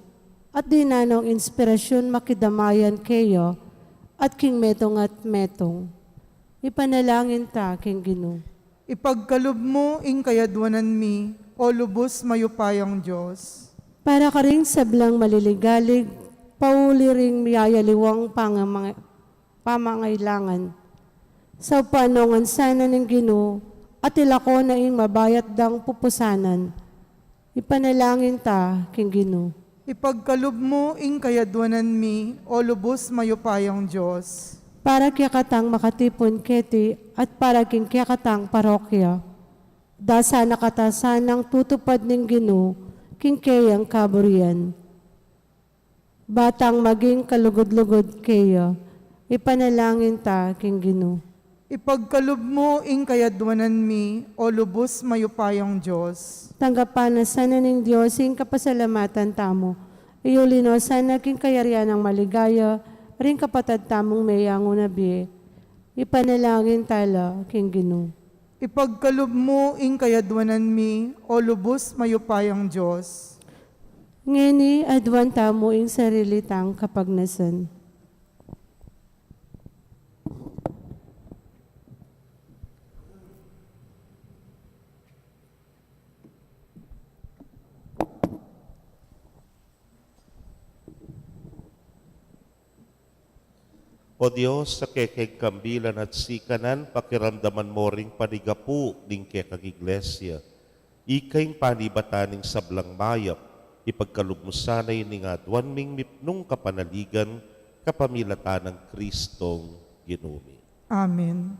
at dinanong inspirasyon makidamayan kayo, at King Metong at Metong. Ipanalangin ta, King Ginoo. Ipagkalub mo ing kayadwanan mi, o lubos mayupayang Diyos. Para karing sablang maliligalig, pauli ring miyayaliwang pamangailangan. Sa panongan sana ng Ginoo, at ilako na ing mabayat dang pupusanan. Ipanalangin ta, King Ginoo. Ipagkalub mo ing kayadwanan mi, o lubos mayupayang Diyos. Para kiyakatang makatipon keti at para king kiyakatang parokya. Dasa nakatasan ng tutupad ng Ginoo, king kayang kaburian. Batang maging kalugod-lugod kayo, ipanalangin ta, King Ginoo. Ipagkalub mo ing kayadwanan mi, o lubos mayupayang Diyos. Tanggapan na sana ng Diyos ing kapasalamatan tamo. Iulino sana king kayarian ng maligaya, ring kapatad tamong mayango na biye. Ipanalangin tala, King Ginoo. Ipagkalub mo ing kayadwanan mi, o lubos mayupayang Diyos. Ngeni adwan tamo ing sarili tang kapagnasan. O Diyos, sa kekeg kambilan at sikanan, pakiramdaman mo ring panigapu ning kekag iglesia. Ikay panibataning sablang mayap, ipagkalub mo sanay ning adwan ming mipnong kapanaligan, kapamilatan ng Kristong Ginumi. Amen.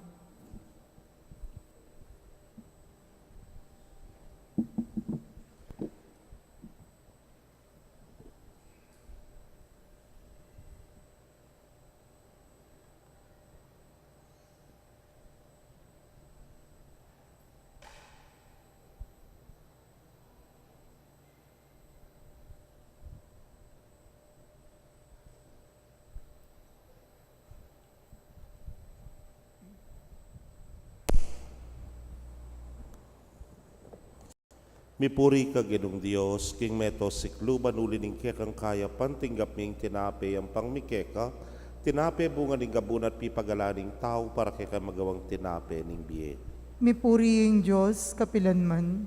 Mipuri ka ginong Diyos, king meto sikluban ulining kekang kaya pantinggap ming tinape ang pangmikeka, tinape bunga ning gabunat pipagalaning tao para keka magawang tinape ning biye. Mipuri yung Diyos, kapilanman.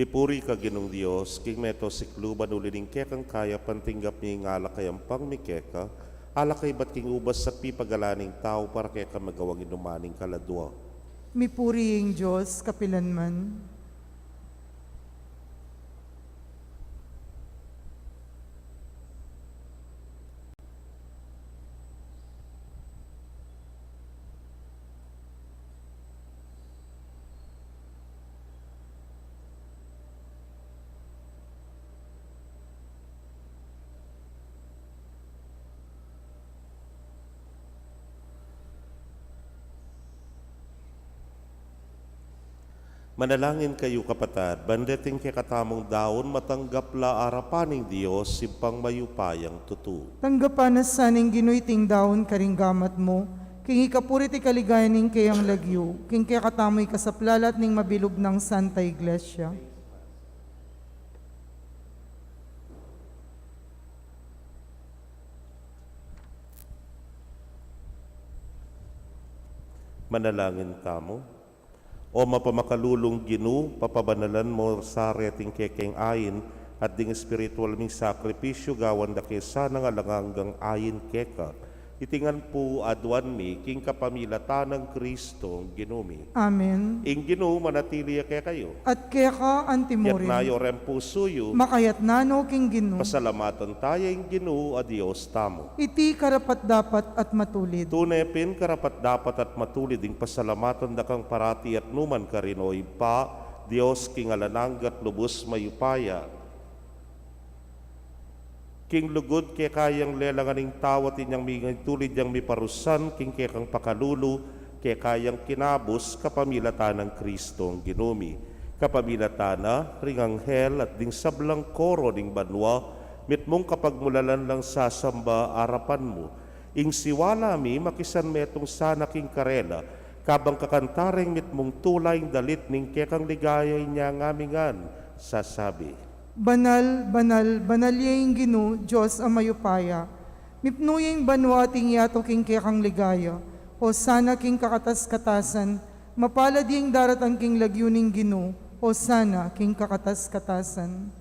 Mipuri ka ginong Diyos, king meto sikluban ulining kekang kaya pantinggap ming alakay ang pangmikeka, alakay ba't king ubas sa pipagalaning tao para keka magawang inumaning kaladwa. Mipuri yung Diyos, kapilanman. Manalangin kayo kapatad, bandeting kekatamong daon matanggap la arapaning Diyos simpang mayupayang tutu. Tanggapan na saning ginuiting daon karinggamat mo, king ikapuriti kaligayaning kayang lagyo, king kaya katamoy kasaplalat ning mabilog ng Santa Iglesia. Manalangin kamo. O mapamakalulong Ginu, papabanalan mo sa reting kekeng ayin at ding spiritual ming sakripisyo gawan da kesa nga langanggang ayin keka. Itingan po adwan mi king kapamilata ng Kristo ginumi. Amen. Ing Ginu manatili kaya kayo. At kaya ka Yat antimorin, nayo rempusuyo, makayat nano king ginu, pasalamatan tayo ing Ginu a Diyos tamo. iti karapat dapat at matulid. Tunepin karapat dapat at matulid ing pasalamatan da kang parati at numan karinoy pa, Diyos king alananggat lubos mayupaya. King lugod kay kayang lelanganing tawat inyang mingay tulid yang miparusan, king kay kang pakalulu, kay kayang kinabos kapamilata ng Kristo ang ginumi. Kapamilatana, ring anghel at ding sablang koro ding banwa, mitmong kapagmulalan lang sasamba arapan mo. Ing siwala mi makisan metong sana king karela, kabang kakantaring mitmong tulay dalit ning kekang ligayay niya ngamingan, sasabi. Banal, banal, banal yung ginu, Diyos ang mayupaya. Mipnuyeng banwa ting yato king kekang ligaya. O sana king kakatas-katasan, mapalad yung daratang king lagyuning ginu. O sana king kakatas-katasan.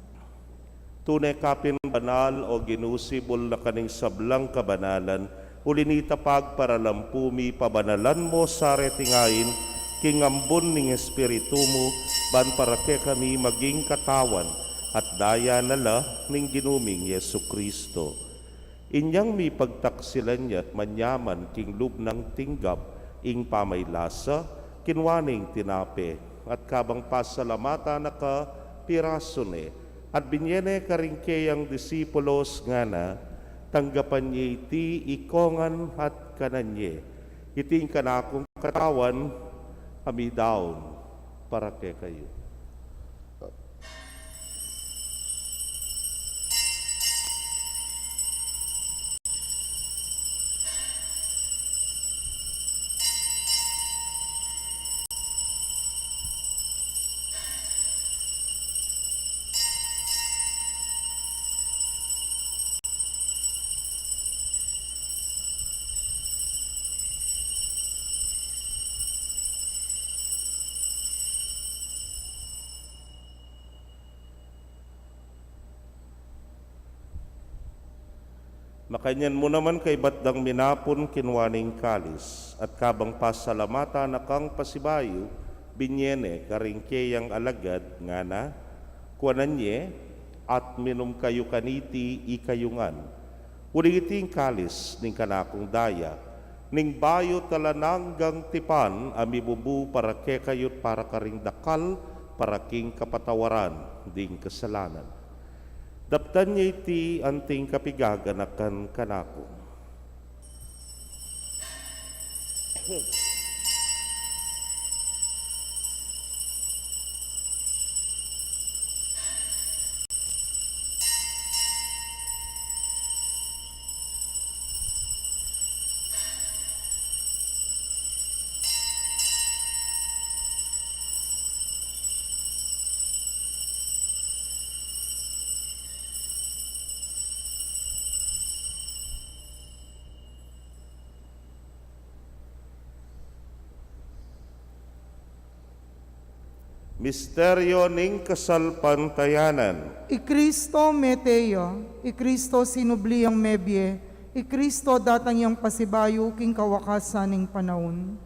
Tunay kapin banal o ginusibol na kaning sablang kabanalan, ulinita pagparalampumi pabanalan mo sa retingain, king ambon ning espiritu mo, ban para ke kami maging katawan, at daya nala ning ginuming Yesu Kristo. Inyang mi pagtaksilan niya't manyaman king lubnang tinggap, ing pamaylasa, kinwaning tinape, at kabang pasalamata na ka pirasone, at binyene karingkeyang disipulos nga na, tanggapan niya iti ikongan at kananye, iting kanakong katawan, amidaon, para ke kayo. Makanyan mo naman kay batdang minapon kinwaning kalis, at kabang pasalamata na kang pasibayo, binyene karingkeyang alagad nga na, kuananye, at minum kayo kaniti ikayungan. Uligiting kalis ning kanakong daya, ning bayo talananggang tipan, amibubu para ke kayot para karing dakal, para king kapatawaran, ding kasalanan. Daptan niya iti anting kapigaganakan kanako. Misteryo ning kasalpantayanan. I-Kristo meteo, I-Kristo sinubliyang mebye, I-Kristo datang yang pasibayo king kawakasan ning panahon.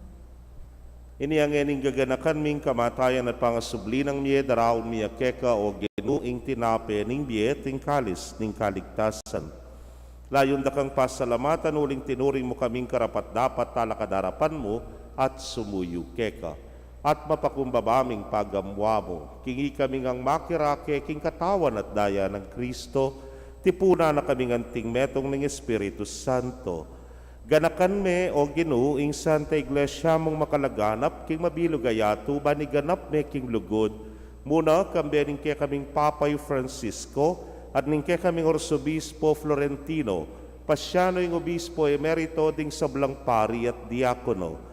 Ini ang ening gaganakan ming kamatayan at pangasubli ng miye daraon miya keka o ginuing tinape ning miye ting kalis ning kaligtasan. Layon da kang pasalamatan uling tinuring mo kaming karapat dapat talakadarapan mo at sumuyo keka. At mapakumbabaming pagamwa mo. Kingi kaming ang makirake king katawan at daya ng Kristo, tipuna na kaming anting metong ng Espiritu Santo. Ganakan me o Ginoo ing Santa Iglesia mong makalaganap king mabilugayato baniganap me king lugod. Muna kambening kaya kaming Papay Francisco at ning kaya kaming Orsobispo Florentino, pasyano ing Obispo Emerito ding sablang pari at diakono.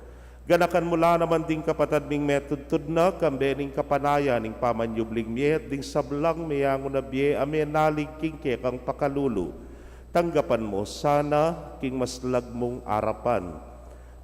Ganakan mula naman ding kapatad ming metudtud na kambening kapanaya ning pamanyubling miet ding sablang mayango na biye amenalig king kekang pakalulu. Tanggapan mo sana king maslag mong arapan.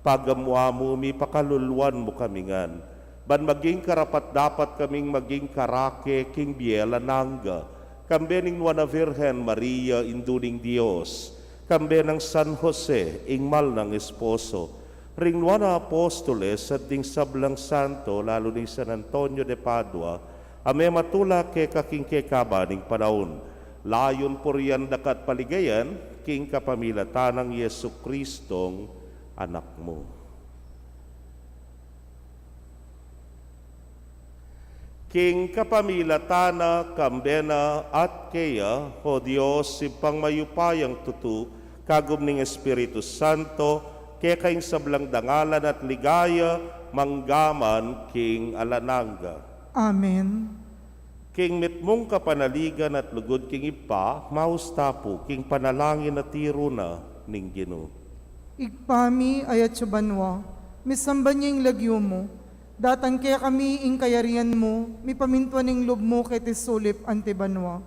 Pagamwa mo mi pakaluluan mo kamingan. Ban maging karapat dapat kaming maging karake king biela nangga. Kambening Nuana Virgen Maria induning Dios. Kambenang San Jose ingmal ng esposo. Ring Nuana Apostoles at ding sablang santo, lalo ni San Antonio de Padua, ame matula ke kaking kekaba ning panahon. Layon po riyan dakat paligayan, king kapamilatan ng Yesu Kristong anak mo. King kapamilatana, kambena at kaya, o Diyos, sipang mayupayang tutu, kagum ning Espiritu Santo, kaya kayong sablang dangalan at ligaya, manggaman king alananga. Amen. King mitmong kapanaligan at lugod king ipa, maustapo king panalangin at tiruna ning Ginoo. Igpami ayat subanwa, misamban niya yung lagyo mo, datang kaya kami ing kayarian mo, mi pamintuan ing loob mo kay tisulip antibanwa.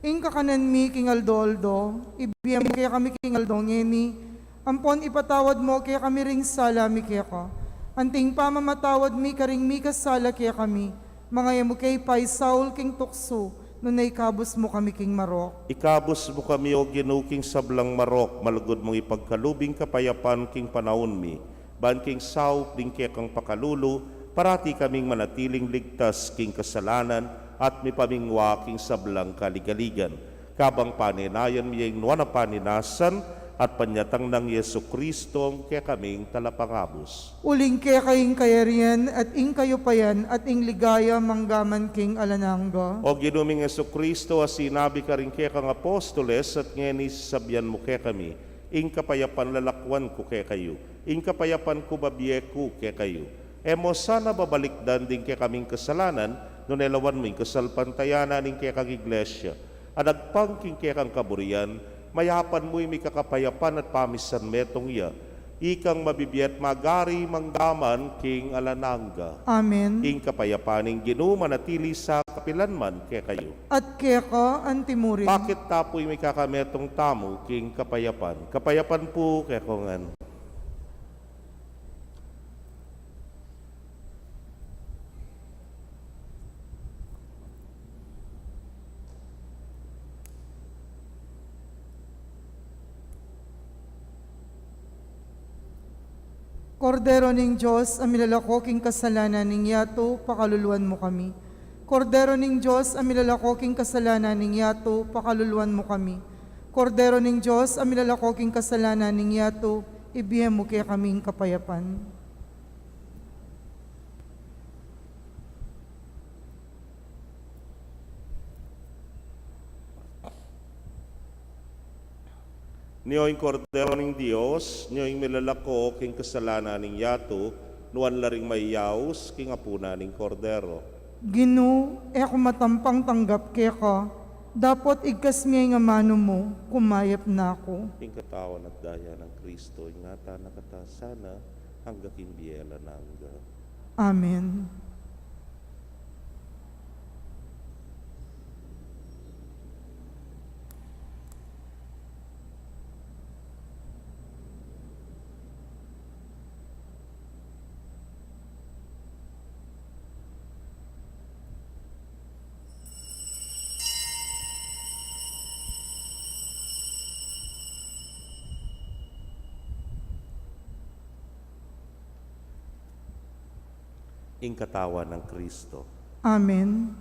Ing kakanan mi king aldo-aldo, ibiyam kaya kami king aldongeni, ampon ipatawad mo kaya kami ring sala mi kaya ka. Anting pamamatawad mi karing mi kasala kaya kami, mga yamo kay pay Saul king tukso, nunay kabus mo kami king marok. Ikabos mo kami o Ginoo king sablang marok, malugod mong ipagkalubing kapayapan king panahon mi, ban king sao ding kekang pakalulu, parati kaming manatiling ligtas king kasalanan at mi pamingwa king sablang kaligaligan. Kabang paninayan mi yung nuana paninasan, at panyatang ng Yesu Kristong kaya kaming talapangabos. Uling kaya kayong kayarian at ing kayo payan at ing ligaya manggaman king alananga. O ginuming Yesu Kristo, as sinabi ka rin kaya kang apostoles at ngeni sabyan mo kaya kami, ing kapayapan lalakwan ko kaya kayo, ing kapayapan ko babiye ko kaya kayo. Emo sana babalikdan din kaya kaming kasalanan, no nelawan mo yung kasalpantayanan ing kaya kang iglesia, at nagpangking kaya kang kaburian, mayapan mo'y may kakapayapan at pamisan metong iya. Ikang mabibiyat magari manggaman king alananga. Amen. Ing kapayapaning Ginoo manatili sa kapilanman kaya kayo. At kaya ka antimurin. Bakit tapo'y may kakametong tamo king kapayapan? Kapayapan po kaya kongan. Kordero ning Diyos, amilalako king kasalanan ning yato, pakaluluan mo kami. Kordero ning Diyos, amilalako king kasalanan ning yato, pakaluluan mo kami. Kordero ning Diyos, amilalako king kasalanan ning yato, ibigay mo kaya kaming kapayapan. Niyo'y kordero ng Dios, niyo'y milalako king kasalanan ng yato, nuan laring mayaws king apuna ng kordero. Ginoo, ako matampang tanggap kaya ka, dapat igkas miyay nga mano mo, kumayap na ako. King katawan at daya ng Kristo, ingata nakatasana, hangga king biyela nangga. Amen. Ing katawan ng Kristo. Amen.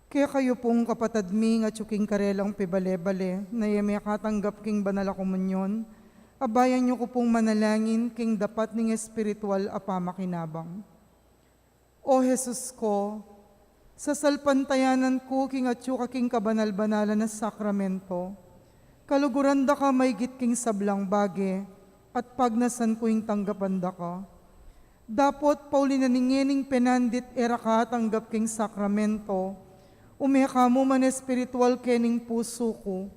Kaya kayo pong kapatadmi nga tsuking karelang pibale-bale, na yame katanggap king banal a komunyon, abayan niyo ko pong manalangin king dapat ning espiritual a pamakinabang. O Jesus ko, sa salpantayanan ko king atsuka king kabanal-banalan na sakramento, kaluguran da ka may king sablang bage, at pagnasan ko ing tanggapan da ka. Dapot paulinaningening penandit era ka tanggap king sakramento, umeka mo man espiritual kening puso ko.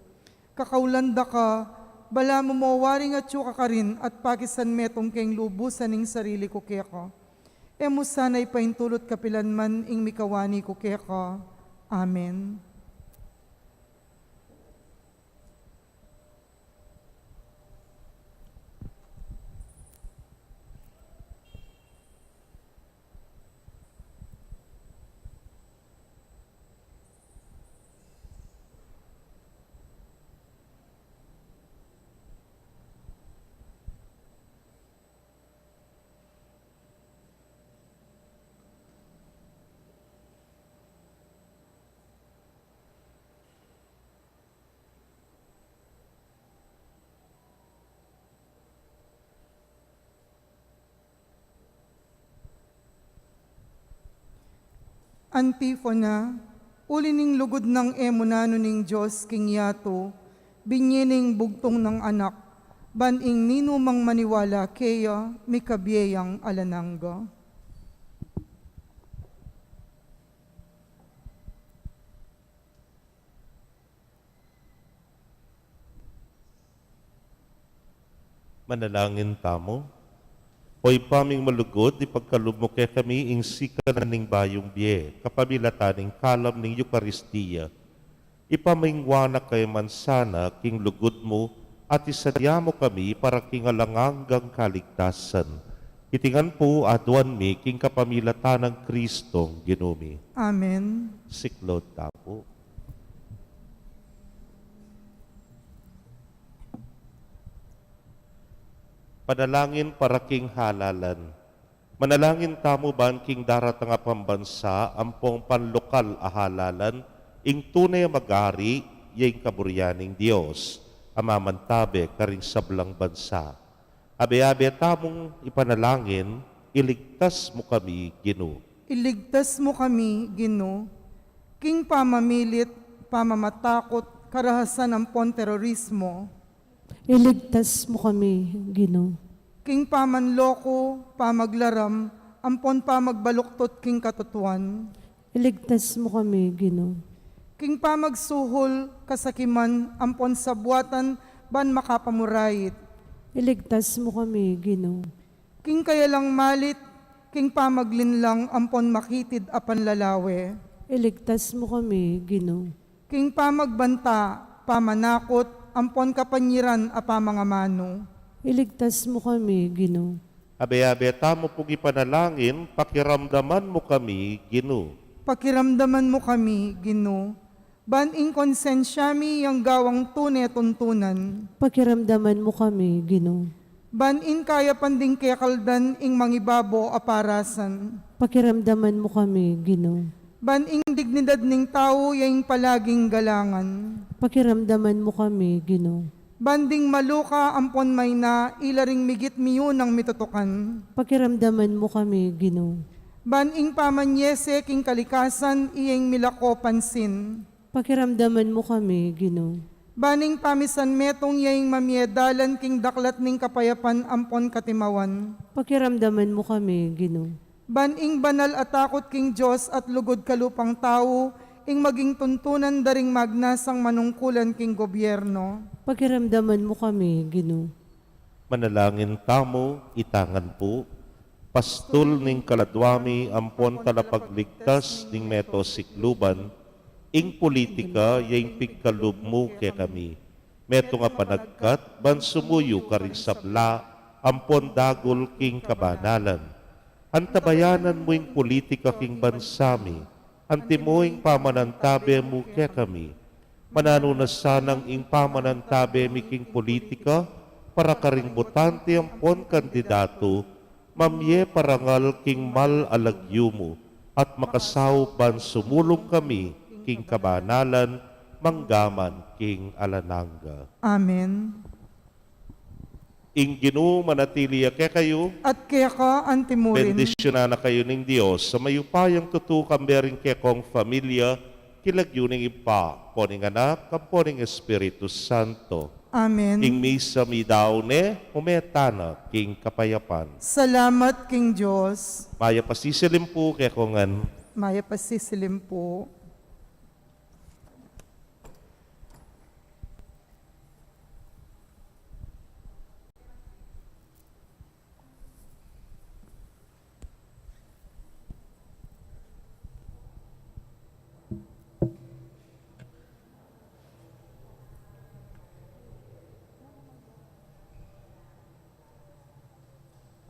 Kakaulanda ka, bala mo mawaring at syuka ka rin at pakisan metong keng lubusan ning sarili ko kaya ka. Emo sana'y paintulot kapilan man ing mikawani ko kaya ka. Amen. Antifona, ulining lugod ng emunano ning Diyos king yato, binyining bugtong ng anak, baning ninumang maniwala kaya mikabiyayang alanangga. Manalangin tamo. Hoy paming malugod, ipagkalub mo kay kami ing sikanan ning bayong biye, kapamilataning kalam ning Eucharistia. Ipamingwana kay mansana king lugod mo, at isadya mo kami para king alanganggang kaligtasan. Itingan po aduan mi king kapamilatan ng Kristong ginumi. Amen. Siklod tapo. Panalangin para king halalan. Manalangin tamo ban king daratang a pambansa ampong panlokal a halalan ing tunay magari yung kaburyaning Diyos amamantabe karing sablang bansa. Abe-abe tamong ipanalangin, iligtas mo kami, Ginoo. Iligtas mo kami, Ginoo, king pamamilit, pamamatakot, karahasan ng terorismo, Iligtas mo kami, Ginoo. king pamanloko, pamaglaram, ampon pa magbaluktot king katutuan. Iligtas mo kami, Ginoo. King pa magsuhol kasakiman, ampon sa buwatan, ban makapamurait. Iligtas mo kami, Ginoo. King kaya lang malit, king pa maglinlang, ampon makitid apan lalawe. Iligtas mo kami, Ginoo. King pa magbanta, pamanakot, ampon kapanyiran apa mga mano. Iligtas mo kami, Ginoo. Abe-abe tamo pong ipanalangin, pakiramdaman mo kami, Ginoo. Pakiramdaman mo kami, Ginoo. Ban ing konsensyami yang gawang tunay tuntunan. Pakiramdaman mo kami, Ginoo. Ban in kaya panding kekaldan ing mangibabo aparasan. Pakiramdaman mo kami, Ginoo. Ban ing dignidad ning tao yang palaging galangan. Pakiramdaman mo kami, Ginoo. Banding maluka ampon may na ilaring migit miyon ang mitutukan. Pakiramdaman mo kami, Ginoo. Ban ing pamanyese king kalikasan iyeng milako pansin. Pakiramdaman mo kami, Ginoo. Baning pamisan metong yaing mamiedalan king daklat ning kapayapan ampon katimawan. Pakiramdaman mo kami, Ginoo. Baning banal at takot king Diyos at lugod kalupang tao, ing maging tuntunan daring magnasang manungkulan king gobyerno. Pakiramdaman mo kami, Ginoo. Manalangin tamo, itangan po. Pastol ning kaladwami, ampon talapagligtas ning meto sikluban, ing politika yaing pigkalub mo ke kami. Meto nga panagkat, ban sumuyo ka rin sabla, ampon dagol king kabanalan. Antabayanan mo ing politika king bansami, anti mo ing pamanantabe mo ke kami. Manano na sanang ing pamanantabe mi king politika, para karing botante ampon kandidato, mamye parangal king mal alagyo mo, at makasaw ban sumulong kami, king kabanalan, manggaman king alananga. Amen. Ing Ginoo manatili ke kayo, At kaya ka antimurin. bendisyonan na kayo ng Diyos sa mayupayang tutukambering ke kong familia, kilagyo ning ipa, poning anak, kamponing Espiritu Santo. Amen. Ing misa mi daw ne, umetana king kapayapan. Salamat king Diyos. Maya pasisilim po ke kongan. Maya pasisilim po.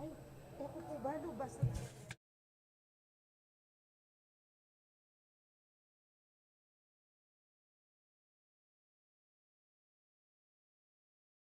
Ay, ako po ba? Basta